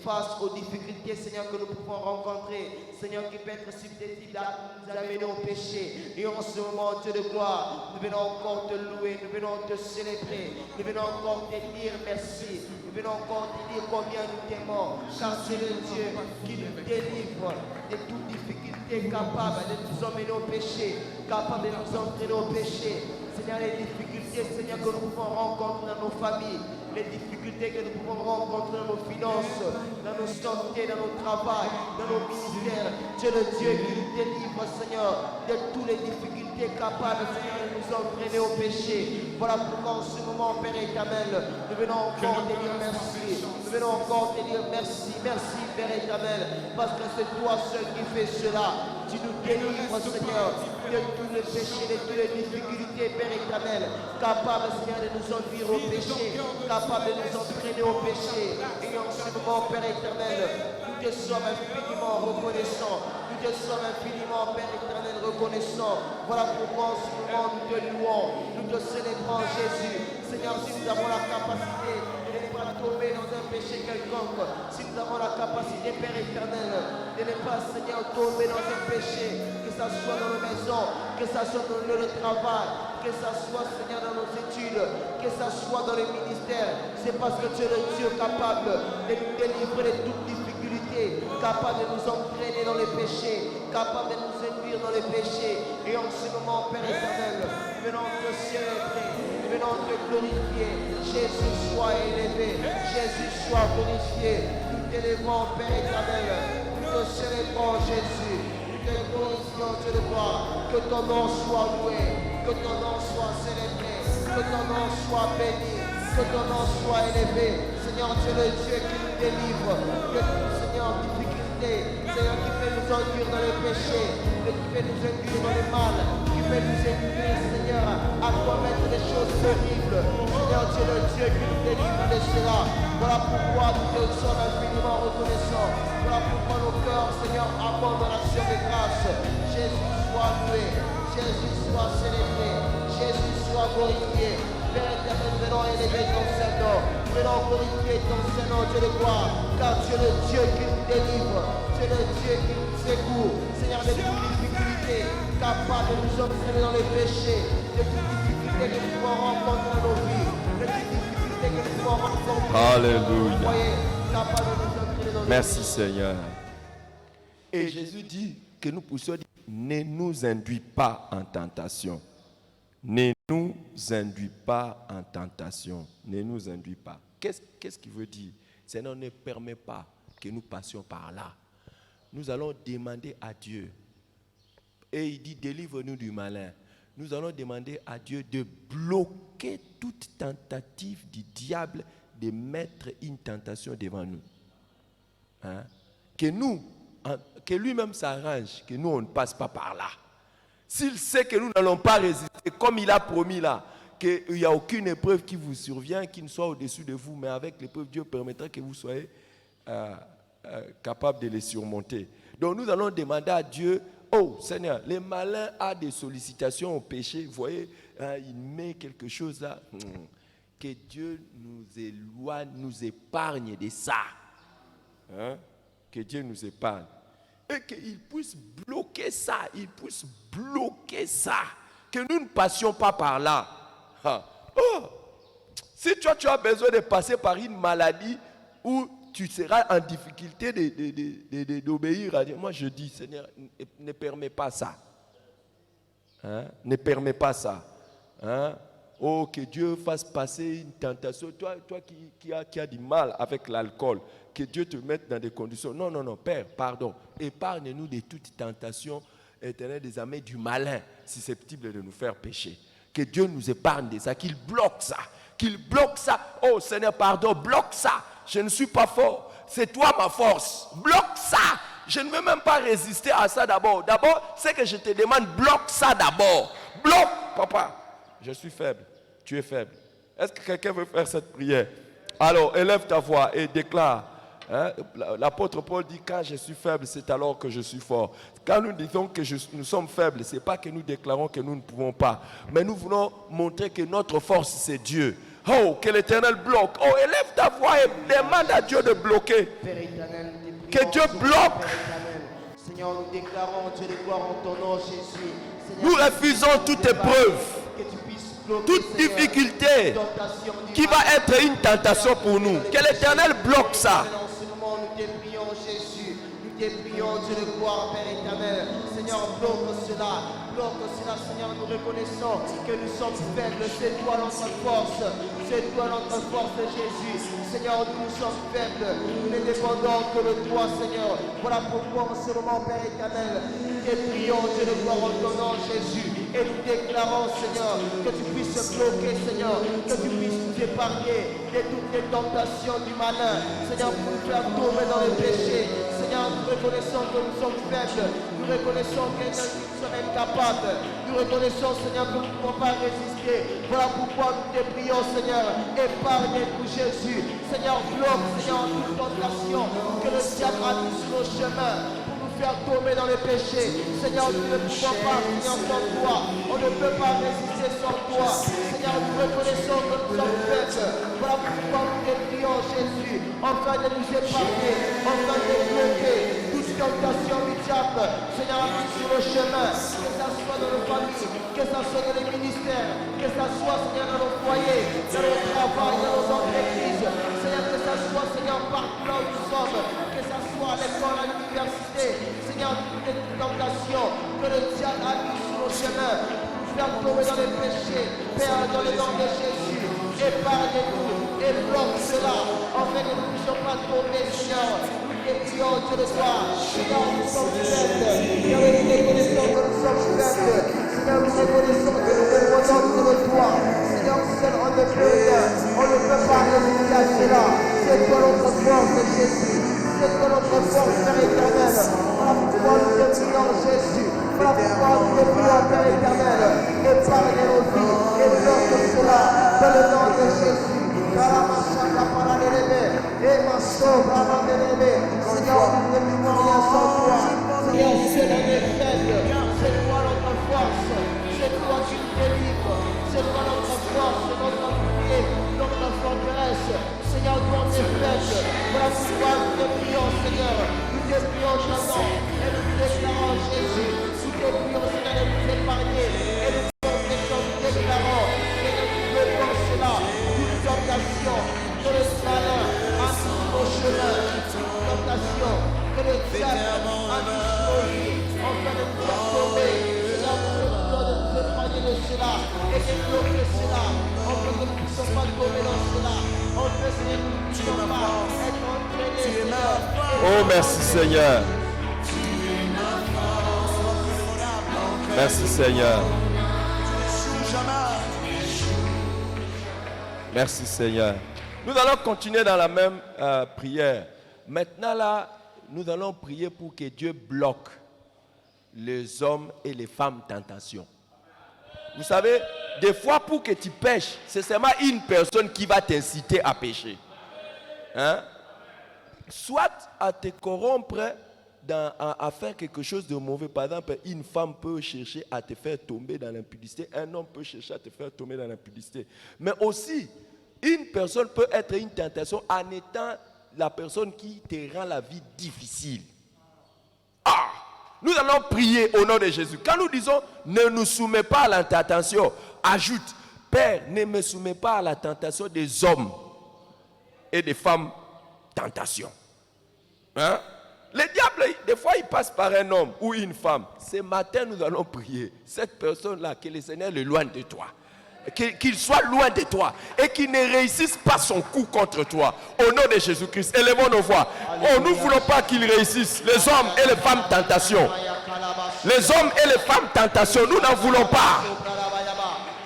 Face aux difficultés, Seigneur, que nous pouvons rencontrer, Seigneur, qui peut être susceptible à nous amener au péché. Et en ce moment, Dieu de gloire, nous venons encore te louer, nous venons te célébrer, nous venons encore te dire merci, nous venons encore te dire combien nous t'aimons, car c'est le Dieu qui nous délivre de toute difficulté capable de nous emmener au péché, capable de nous entraîner au péché. Seigneur, les difficultés, Seigneur, que nous pouvons rencontrer dans nos familles, les difficultés que nous pouvons rencontrer dans nos finances, dans nos santé, dans nos travail, dans nos ministères. Tu es le Dieu qui nous délivre, Seigneur, de toutes les difficultés capables, Seigneur, de nous entraîner au péché. Voilà pourquoi en ce moment, Père éternel, nous venons encore te dire merci. Nous venons encore te dire merci, merci, Père éternel, parce que c'est toi seul qui fais cela. Tu nous délivres, Seigneur, de tous les péchés, de toutes les difficultés, Père éternel, capable, Seigneur, de nous enduire au péché, capable de nous entraîner au péché. Et en ce moment, Père éternel, nous te sommes infiniment reconnaissants. Nous te sommes infiniment, Père éternel, reconnaissants. Voilà pourquoi en ce moment, nous te louons, nous te célébrons, Jésus. Seigneur, si nous avons la capacité de ne pas tomber dans un péché quelconque, si nous avons la capacité, Père éternel, de ne pas, Seigneur, tomber dans un péché, que ce soit dans nos maisons, que ce soit dans le lieu de travail, que ce soit, Seigneur, dans nos études, que ce soit dans les ministères. C'est parce que tu es le Dieu capable de nous délivrer de toute difficulté, capable de nous entraîner dans les péchés, capable de nous induire dans les péchés. Et en ce moment, Père éternel, venons te célébrer, venons te glorifier. Jésus soit élevé, Jésus soit glorifié. Nous t'élevons, Père éternel, nous te célébrons, Jésus. Nous te glorifions, Dieu de gloire. Que ton nom soit loué, que ton nom soit célébré, que ton nom soit béni, que ton nom soit élevé. Seigneur, tu es le Dieu qui nous délivre de toute, Seigneur, difficulté. Seigneur, qui fait nous enduire dans les péchés, qui fait nous induire dans le mal, qui fait nous induire, Seigneur, à commettre des choses horribles. Seigneur, tu es le Dieu qui nous délivre de cela. Voilà pourquoi nous te sommes infiniment reconnaissants. Voilà pourquoi nos cœurs, Seigneur, abondent dans l'action de grâce. Jésus soit loué, Jésus soit célébré, Jésus soit glorifié. Père éternel, venons élever ton Saint-Nom, venons glorifier ton Saint-Nom, Dieu de gloire, car tu es le Dieu qui nous délivre, tu es le Dieu qui nous secoue, Seigneur, de toute difficulté, capable de nous entraîner dans les péchés, de toute difficulté que nous pouvons rencontrer dans nos vies, de toute difficulté que nous pouvons rencontrer. Alléluia. Capable de nous entraîner dans les Merci Seigneur. Et Jésus dit que nous puissions dire, ne nous induis pas en tentation. Ne nous induis pas en tentation. Ne nous induis pas. Qu'est-ce qu'il veut dire? Seigneur, ne permet pas que nous passions par là. Nous allons demander à Dieu. Et il dit, délivre-nous du malin. Nous allons demander à Dieu de bloquer toute tentative du diable de mettre une tentation devant nous. Hein? Que lui-même s'arrange, que nous, on ne passe pas par là. S'il sait que nous n'allons pas résister, comme il a promis là, qu'il n'y a aucune épreuve qui vous survient, qui ne soit au-dessus de vous, mais avec l'épreuve, Dieu permettra que vous soyez capable de les surmonter. Donc nous allons demander à Dieu, oh Seigneur, les malins ont des sollicitations au péché, vous voyez, hein, il met quelque chose là, que Dieu nous éloigne, nous épargne de ça. Hein? Que Dieu nous épargne. Et qu'il puisse bloquer ça, que nous ne passions pas par là. Oh, si toi tu as besoin de passer par une maladie où tu seras en difficulté d'obéir à Dieu, moi je dis, Seigneur, ne permets pas ça. Hein? Ne permets pas ça. Hein? Oh, que Dieu fasse passer une tentation. Toi qui as du mal avec l'alcool, que Dieu te mette dans des conditions. Non, Père, pardon. Épargne-nous de toute tentation éternelle des armées du malin, susceptible de nous faire pécher. Que Dieu nous épargne de ça, qu'il bloque ça. Oh Seigneur, pardon, bloque ça. Je ne suis pas fort. C'est toi ma force. Bloque ça. Je ne veux même pas résister à ça d'abord. D'abord, c'est que je te demande, bloque ça d'abord. Bloque, papa. Je suis faible. Tu es faible. Est-ce que quelqu'un veut faire cette prière? Alors, élève ta voix et déclare. Hein? L'apôtre Paul dit, quand je suis faible, c'est alors que je suis fort. Quand nous disons que nous sommes faibles, ce n'est pas que nous déclarons que nous ne pouvons pas. Mais nous voulons montrer que notre force, c'est Dieu. Oh, que l'Éternel bloque. Oh, élève ta voix et demande à Dieu de bloquer. Père éternel, que Dieu bloque. Seigneur, nous déclarons, Dieu de gloire, en ton nom, Jésus. Seigneur, nous refusons toute épreuve, toute difficulté qui va être une tentation pour nous. Que l'Éternel bloque ça. Nous te prions, Jésus. Nous te prions, Dieu de gloire, Père éternel. Seigneur, bloque cela. Bloque cela, Seigneur. Nous reconnaissons que nous sommes faibles. C'est toi notre force. C'est toi notre force, Jésus. Seigneur, nous sommes faibles. Nous ne dépendons que de toi, Seigneur. Voilà pourquoi en ce moment, Père éternel, nous te prions, Dieu de gloire, en ton nom, Jésus. Et nous déclarons, Seigneur, que tu puisses bloquer, Seigneur, que tu puisses nous épargner de toutes les tentations du malin. Seigneur, pour nous faire tomber dans le péché. Seigneur, nous reconnaissons que nous sommes faibles. Nous reconnaissons que nous sommes incapables. Nous reconnaissons, Seigneur, que nous ne pouvons pas résister. Voilà pourquoi nous te prions, Seigneur. Épargne-nous, Jésus. Seigneur, bloque, Seigneur, toute tentation que le diable a mis sur nos chemins pour nous faire tomber dans le péché. Seigneur, nous ne pouvons pas, Seigneur, sans toi. On ne peut pas résister sans toi. Seigneur, nous reconnaissons que nous sommes faibles. Voilà pourquoi nous te prions, Jésus, afin de nous épargner, afin de bloquer toute tentation du diable femmes, Seigneur, mis sur le chemin, que ça soit dans nos familles, que ça soit dans les ministères, que ça soit, Seigneur, dans nos foyers, dans nos travail, dans nos entreprises, Seigneur, que ça soit, Seigneur, partout là où nous sommes, que ça soit à l'école, à l'université, Seigneur, toutes les tentations que le diable a mis sur nos chemins, nous faire tomber dans les péchés, Père, dans le nom de Jésus, épargne-nous et bloque cela, afin que nous ne puissions pas tomber, Seigneur. Nous prions, Dieu de toi, Seigneur, nous sommes faibles, Seigneur, nous reconnaissons que nous sommes faibles, Seigneur, nous reconnaissons que nous dépendons de toi, Seigneur, seul on ne peut rien, on ne peut pas résister à cela, c'est toi notre force, Jésus, c'est toi notre force, Père éternel, voilà pourquoi nous te prions, Jésus, voilà pourquoi nous te prions, Père éternel, épargne nos vies, et bloque cela, dans le nom de Jésus. Seigneur, nous ne pouvons rien sans toi. Seigneur, seul on est faible. C'est toi notre force. C'est toi qui nous délivres. C'est toi notre force, notre bouclier, notre forteresse. Seigneur, nous on est faible. Voilà pourquoi nous te prions, Seigneur. Nous te prions maintenant. Et nous te déclarons, Jésus. Nous te prions, Seigneur, de nous épargner. Et nous te déclarons. Seigneur, nous bloquons cela. Toute tentation. Que le malin a mis sur nos chemins, toute tentation, que le diable a mis sur nos vies, afin de nous faire tomber. Seigneur, nous te prions de nous épargner de cela et de bloquer cela, afin que nous ne puissions pas tomber dans cela, afin que nous ne puissions pas être entraînés, Seigneur. Oh, merci Seigneur. Merci Seigneur. Merci Seigneur. Nous allons continuer dans la même prière. Maintenant là, nous allons prier pour que Dieu bloque les hommes et les femmes tentation. Vous savez, des fois pour que tu pêches, c'est seulement une personne qui va t'inciter à pécher. Hein? Soit à te corrompre à faire quelque chose de mauvais. Par exemple, une femme peut chercher à te faire tomber dans l'impudicité. Un homme peut chercher à te faire tomber dans l'impudicité. Mais aussi, une personne peut être une tentation en étant la personne qui te rend la vie difficile. Nous allons prier au nom de Jésus. Quand nous disons ne nous soumets pas à la tentation, ajoute, Père, ne me soumets pas à la tentation des hommes et des femmes tentation. Hein? Le diable, des fois, il passe par un homme ou une femme. Ce matin, nous allons prier. Cette personne-là, que le Seigneur l'éloigne de toi. Qu'il soit loin de toi et qu'il ne réussisse pas son coup contre toi. Au nom de Jésus-Christ, élevons nos voix. Oh, nous ne voulons pas qu'il réussisse. Les hommes et les femmes tentation. Les hommes et les femmes tentation, nous n'en voulons pas.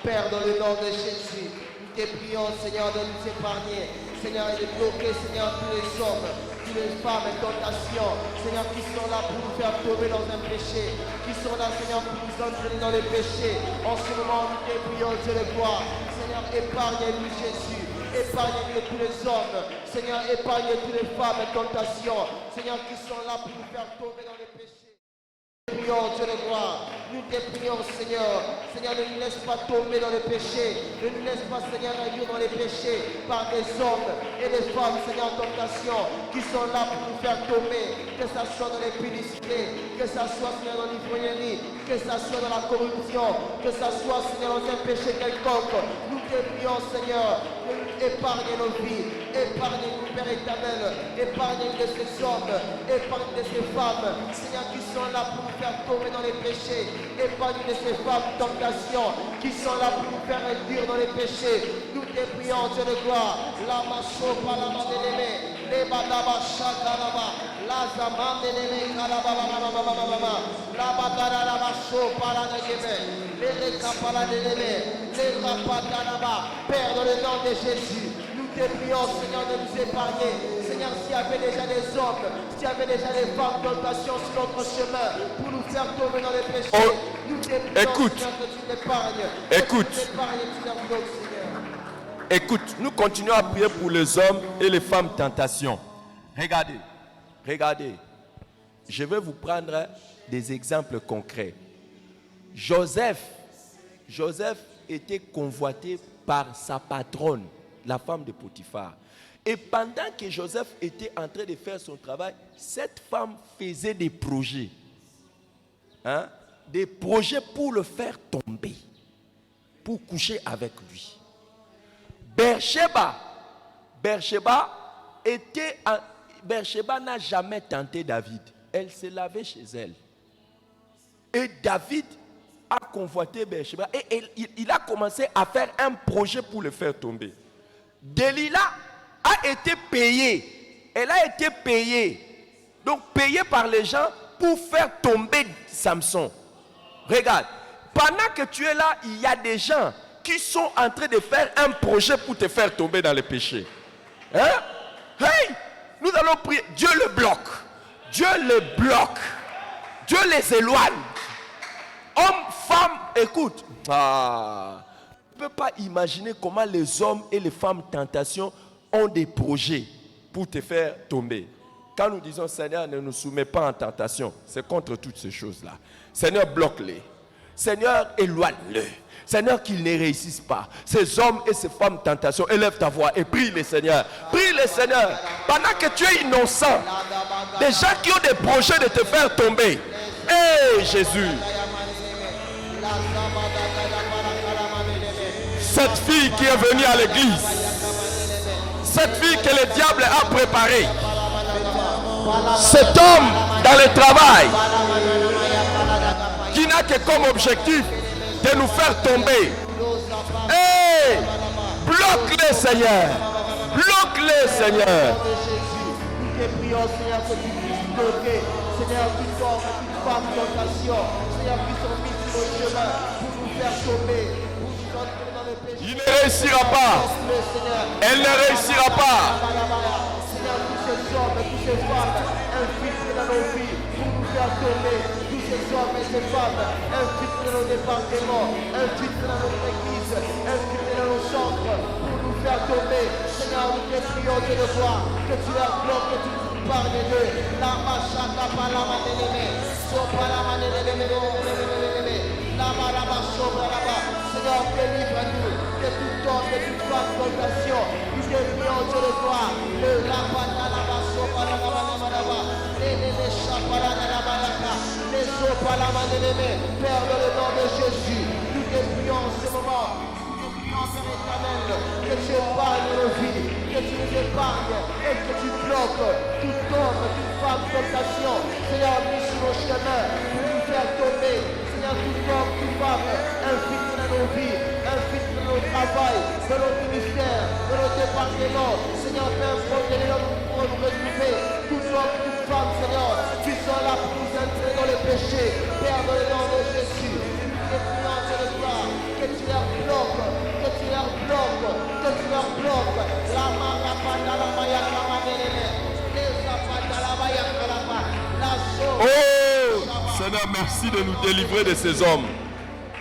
Père, dans le nom de Jésus, nous te prions, Seigneur, de nous épargner. Seigneur, et de bloquer, Seigneur, tous les hommes, toutes les femmes et tentations, Seigneur, qui sont là pour nous faire tomber dans un péché, qui sont là, Seigneur, pour nous entraîner dans les péchés. En ce moment, nous te prions, Dieu le gloire. Seigneur, épargne-nous, Jésus. Épargne-nous tous les hommes. Seigneur, épargne toutes les femmes et tentations, Seigneur, qui sont là pour nous faire tomber dans les péchés. Nous te prions, Dieu de gloire. Nous te prions, Seigneur. Seigneur, ne nous laisse pas tomber dans les péchés. Ne nous laisse pas, Seigneur, réduire dans les péchés par des hommes et des femmes, Seigneur, en tentation, qui sont là pour nous faire tomber. Que ça soit dans les publicités, que ça soit, Seigneur, dans l'ivrognerie, que ça soit dans la corruption, que ça soit, Seigneur, dans un péché quelconque. Nous te prions, Seigneur, épargne nos vies. Épargne-nous, Père éternel. Épargne de ces hommes, épargne de ces femmes, Seigneur, qui sont là pour nous faire tomber dans les péchés. Épargne de ces femmes tentations qui sont là pour nous faire réduire dans les péchés. Nous te prions, Dieu de gloire. La macho palama de l'aimer, les badaba chakalaba, la zaman de l'aimer, la bagara la macho palama de l'aimer, les recapala de l'aimer, les rapatanaba. Père, dans le nom de Jésus, nous te prions, Seigneur, de nous épargner. Seigneur, s'il y avait déjà des hommes, s'il y avait déjà des femmes tentation sur notre chemin pour nous faire tomber dans les péchés, nous te prions, écoute, Seigneur, que tu l'épargnes. Écoute. Que tu l'épargnes, Seigneur. Écoute, nous continuons à prier pour les hommes et les femmes tentation. Regardez, regardez. Je vais vous prendre des exemples concrets. Joseph était convoité par sa patronne, la femme de Potiphar. Et pendant que Joseph était en train de faire son travail, cette femme faisait des projets hein, des projets pour le faire tomber, pour coucher avec lui. Beersheba n'a jamais tenté David. Elle s'est lavée chez elle. Et David a convoité Beersheba et il a commencé à faire un projet pour le faire tomber. Delilah a été payée. Elle a été payée. Donc payée par les gens pour faire tomber Samson. Regarde, pendant que tu es là, il y a des gens qui sont en train de faire un projet pour te faire tomber dans le péché. Hein? Hey! Nous allons prier. Dieu le bloque. Dieu le bloque. Dieu les éloigne. Hommes, femmes, écoute. Tu ne peux pas imaginer comment les hommes et les femmes tentation ont des projets pour te faire tomber. Quand nous disons Seigneur, ne nous soumets pas en tentation, c'est contre toutes ces choses-là. Seigneur, bloque-les. Seigneur, éloigne-les. Seigneur, qu'ils ne réussissent pas. Ces hommes et ces femmes tentation, élève ta voix et prie les Seigneurs. Prie les Seigneurs. Pendant que tu es innocent, des gens qui ont des projets de te faire tomber. Hé Jésus. Cette fille qui est venue à l'église, cette fille que le diable a préparée, cet homme dans le travail qui n'a que comme objectif de nous faire tomber. Hey, bloque-les Seigneur, bloque-les Seigneur. Nous te prions Seigneur que tu puisses bloquer, Seigneur, toute homme, toute femme, tentation, Seigneur, qui sont mis sur le chemin pour nous faire tomber, pour nous entrer dans le péché. Il ne réussira pas. Elle ne réussira pas. Seigneur, tous ces hommes et toutes ces femmes infiltrés dans nos vies pour nous faire tomber. Tous ces hommes et ces femmes infiltrés dans nos départements, infiltrés dans notre église, infiltrés dans nos centres pour nous faire tomber. Seigneur, nous te prions de le voir, que tu leur bloques, que tu nous parles d'eux. La machaka palama neleme, sopalama neleme, la maraba sobralaba. Seigneur, délivre-nous de tout homme, de toute femme tentation. Nous te prions de le voir. Le lapatalaba sobralaba, les chapalaba, les sopalama neleme. Père, dans le nom de Jésus, nous te prions en ce moment. Que tu épargnes nos vies, que tu nous épargnes et que tu bloques tout homme, toute femme, tentation, Seigneur, mis sur nos chemins pour nous faire tomber. Seigneur, tout homme, toute femme, infiltré dans nos vies, infiltré dans nos travail, dans nos ministères, dans nos départements. Seigneur, fais un projet pour nous retrouver. Tout homme, toute femme, Seigneur, qui sont là pour nous entrer dans le péché. Père, dans le nom de Jésus, nous te prions de le voir, que tu leur bloques. Que tu leur bloques, que tu leur bloques. La marapata la mayaka manelele, les apata la mayaka la pa, la sauce. Oh, Seigneur, merci de nous délivrer de ces hommes.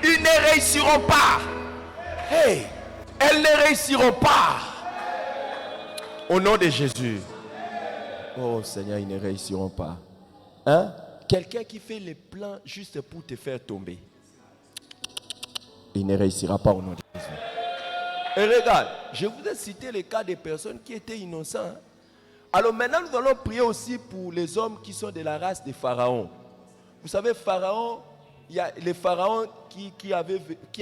Ils ne réussiront pas. Hey, elles ne réussiront pas. Au nom de Jésus. Oh Seigneur, ils ne réussiront pas. Hein? Quelqu'un qui fait les plans juste pour te faire tomber. Il ne réussira pas au nom de Jésus. Et regarde, je vous ai cité les cas des personnes qui étaient innocents. Alors maintenant, nous allons prier aussi pour les hommes qui sont de la race des pharaons. Vous savez, Pharaon, il y a les pharaons qui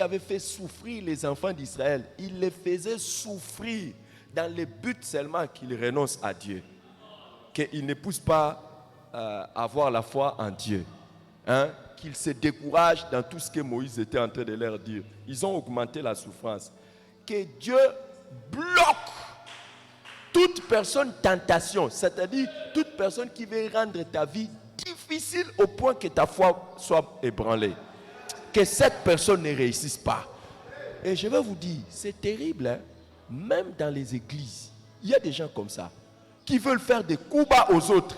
avaient fait souffrir les enfants d'Israël. Ils les faisaient souffrir dans le but seulement qu'ils renoncent à Dieu. Qu'ils ne poussent pas à avoir la foi en Dieu. Hein? Qu'ils se découragent dans tout ce que Moïse était en train de leur dire. Ils ont augmenté la souffrance. Que Dieu bloque toute personne tentation, c'est-à-dire toute personne qui veut rendre ta vie difficile au point que ta foi soit ébranlée. Que cette personne ne réussisse pas. Et je vais vous dire, c'est terrible, hein? Même dans les églises, il y a des gens comme ça qui veulent faire des coups bas aux autres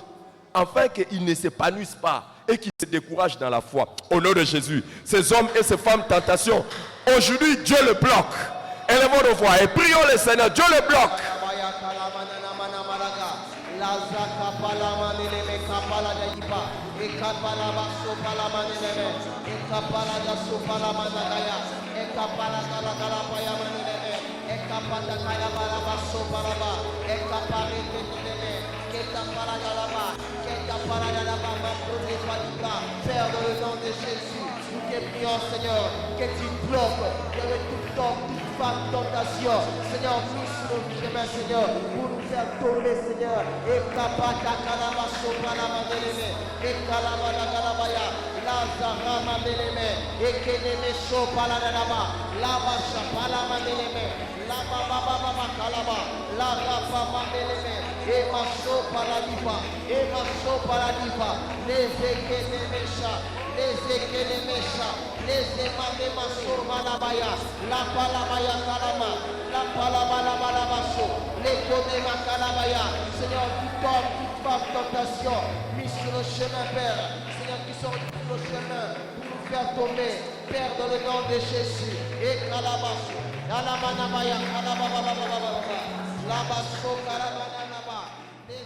afin qu'ils ne s'épanouissent pas et qu'ils se découragent dans la foi. Au nom de Jésus, ces hommes et ces femmes tentation, aujourd'hui Dieu le bloque. Élevons nos voix et prions le Seigneur. Dieu le bloque. Père, dans le nom de Jésus, nous te prions, Seigneur, que tu bloques toute homme, toute femme, tentation. Seigneur, nous sur le chemin, Seigneur, pour nous faire tomber, Seigneur. Et kapata kalabaso palamandeleme, et kalabala kalabaya, lazara mandeleme, et keneme so paladaba, labasha palamandeleme, lababa kalaba, la rapa mandeleme, et maso paladipa, les ekenemesha, les ekenemesha, les emanemaso manabaya, la palabaya kalama, la palabalabaso, les konema kalabaya. Seigneur, tout homme, toute femme, tentation, mis sur le chemin, Père. Seigneur, qui sont sur le chemin pour nous faire tomber, Père, dans le nom de Jésus. Et kalabaso, kalamanabaya, kalababababababa, labaso, kalamanaba, les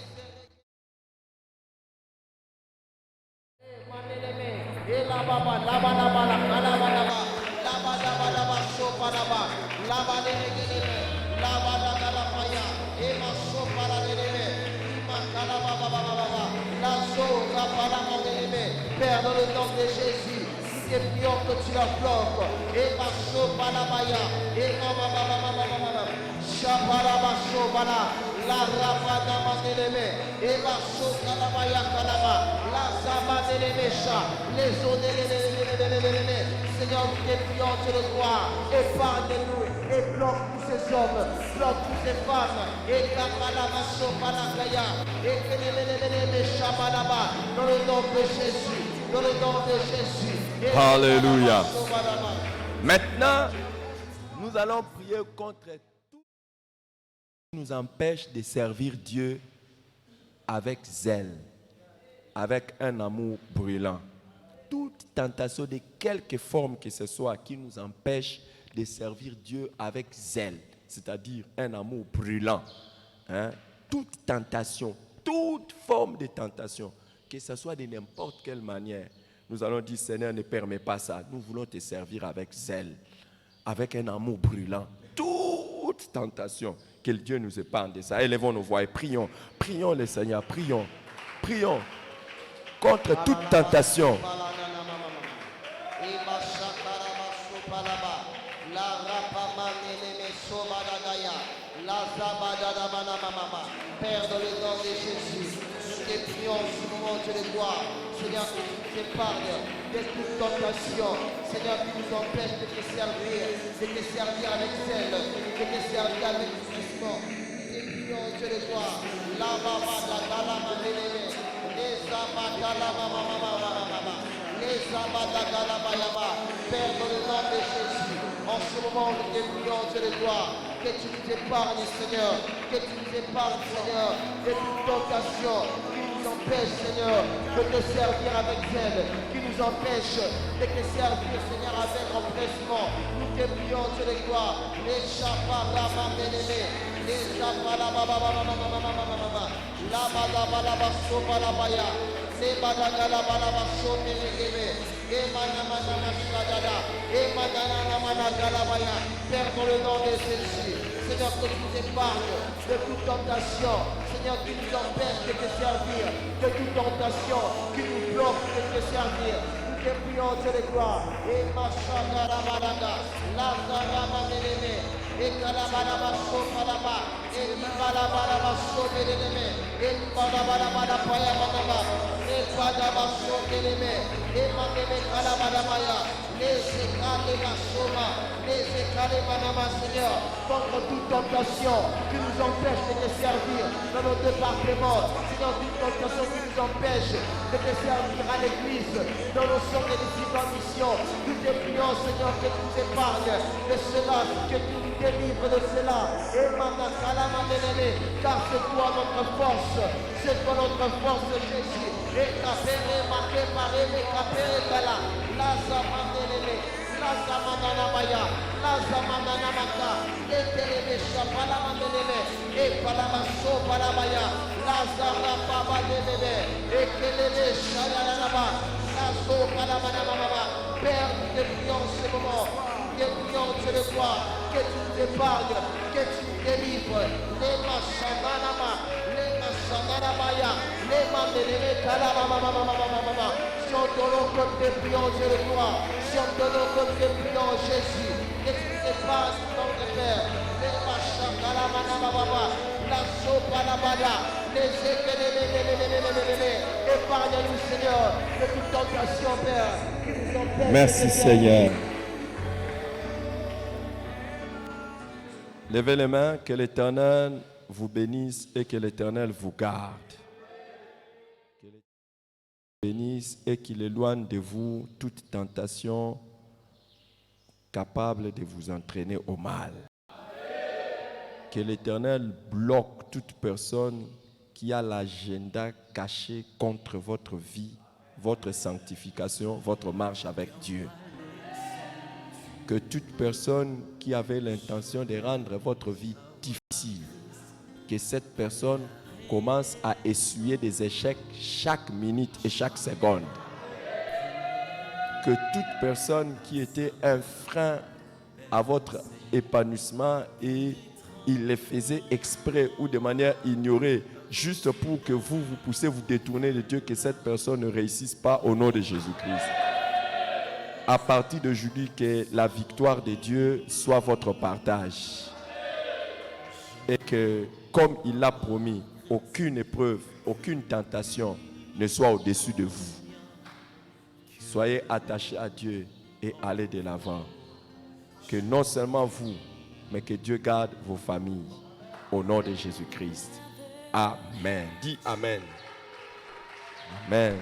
et la baba, la sopa la ba, la ba de la ba la paya, et ma sopa la ma calaba, la sopa la Père, dans le nom de Jésus, nous te prions que tu la bloques, et ma sopa la baya, et ma Shabala Sobala, la Rabana Mandeleme, et ma Sokalabaya Kalaba, la Zabadelemesha, les Odeleme, Seigneur, nous te prions, tu le crois, épargne-nous, et bloque tous ces hommes, bloque toutes ces femmes, et Kamalama Sopalakaya, et Keleme Shabalaba, dans le nom de Jésus, dans le nom de Jésus. Alléluia. Maintenant, nous allons prier contre tout ce qui nous empêche de servir Dieu avec zèle, avec un amour brûlant. Toute tentation de quelque forme que ce soit qui nous empêche de servir Dieu avec zèle, c'est-à-dire un amour brûlant. Toute tentation, toute forme de tentation, que ce soit de n'importe quelle manière, nous allons dire, Seigneur, ne permets pas ça. Nous voulons te servir avec zèle, avec un amour brûlant. Toute tentation, que Dieu nous épargne de ça. Élevons nos voix et prions. Prions le Seigneur, prions. Prions contre toute tentation. Père, dans le nom de Jésus, nous te prions ce moment de gloire. Seigneur, que tu nous épargnes de toute tentation. Seigneur, qui nous empêche de te servir avec zèle, de te servir avec jugement. Nous te prions, Dieu de gloire. La mama, la galama, les abagalama, les abadagalama. Père, dans le nom de Jésus, en ce moment, nous te prions, Dieu de gloire. Que tu nous épargnes, Seigneur, que tu nous épargnes, Seigneur, de toute tentation qui nous empêche, Seigneur, de te servir avec zèle, qui nous empêche de te servir, Seigneur, avec empressement. Nous te prions, Dieu de gloire, les chaparabas bénémés, les chaparabas, la badabala sobalabaya, les badagalabala soménégué, et manamana shadada, et manana galabaya. Père, dans le nom de Jésus, Seigneur, que tu nous épargnes de toute tentation, Seigneur, qui nous empêche de te servir, de toute tentation qui nous bloque de te servir. Nous te prions, Dieu de gloire, et Machagarabalada, Lazaramaneleme, et Kalabalaba Sopalaba, et Libalabalaba Sobeleme, et Libalabalaba Payamanaba, et Padaba Sobeleme, et Maneme Kalabalabaya, les Ekalema Soma, les Ekalema Seigneur, contre toute tentation qui nous empêche de te servir dans nos départements, Seigneur, toute tentation qui nous empêche de te servir à l'église, dans nos centres de disciples en mission. Nous te prions, Seigneur, que tu nous épargnes de cela, que tu nous délivres de cela. Et maintenant, car c'est toi notre force, c'est toi notre force, Jésus. Et capere, marqué, paré, capere, kala, la zamandelele, la zamananamaya, la zamananamaka, et telebesha, palamandelele, et palamaso, palamaya, la zarapaba de bébé, et kelebesha, la zo, palamanamama. Père, nous te prions en ce moment, nous te prions, Dieu de gloire, que tu nous épargnes, que tu nous délivres, les machananama, les machananamaya, les Si on te nom comme tes prions, Dieu de gloire. Si on te nom comme tes prions, Jésus. Qu'est-ce qui se passe dans tes pères? Les machins, la soupe à la bada, les épargne-nous, Seigneur, de toute tentation, Père. qui nous empêche Merci de Seigneur. Levez les mains, que l'Éternel vous bénisse et que l'Éternel vous garde. Que l'Éternel vous bénisse et qu'il éloigne de vous toute tentation capable de vous entraîner au mal. Que l'Éternel bloque toute personne qui a l'agenda caché contre votre vie, votre sanctification, votre marche avec Dieu. Que toute personne qui avait l'intention de rendre votre vie difficile, que cette personne commence à essuyer des échecs chaque minute et chaque seconde. Que toute personne qui était un frein à votre épanouissement et il les faisait exprès ou de manière ignorée, juste pour que vous poussiez vous détourner de Dieu, que cette personne ne réussisse pas au nom de Jésus-Christ. À partir d'aujourd'hui, que la victoire de Dieu soit votre partage. Et que, comme il l'a promis, aucune épreuve, aucune tentation ne soit au-dessus de vous. Soyez attachés à Dieu et allez de l'avant. Que non seulement vous, mais que Dieu garde vos familles. Au nom de Jésus-Christ. Amen. Dis Amen. Amen.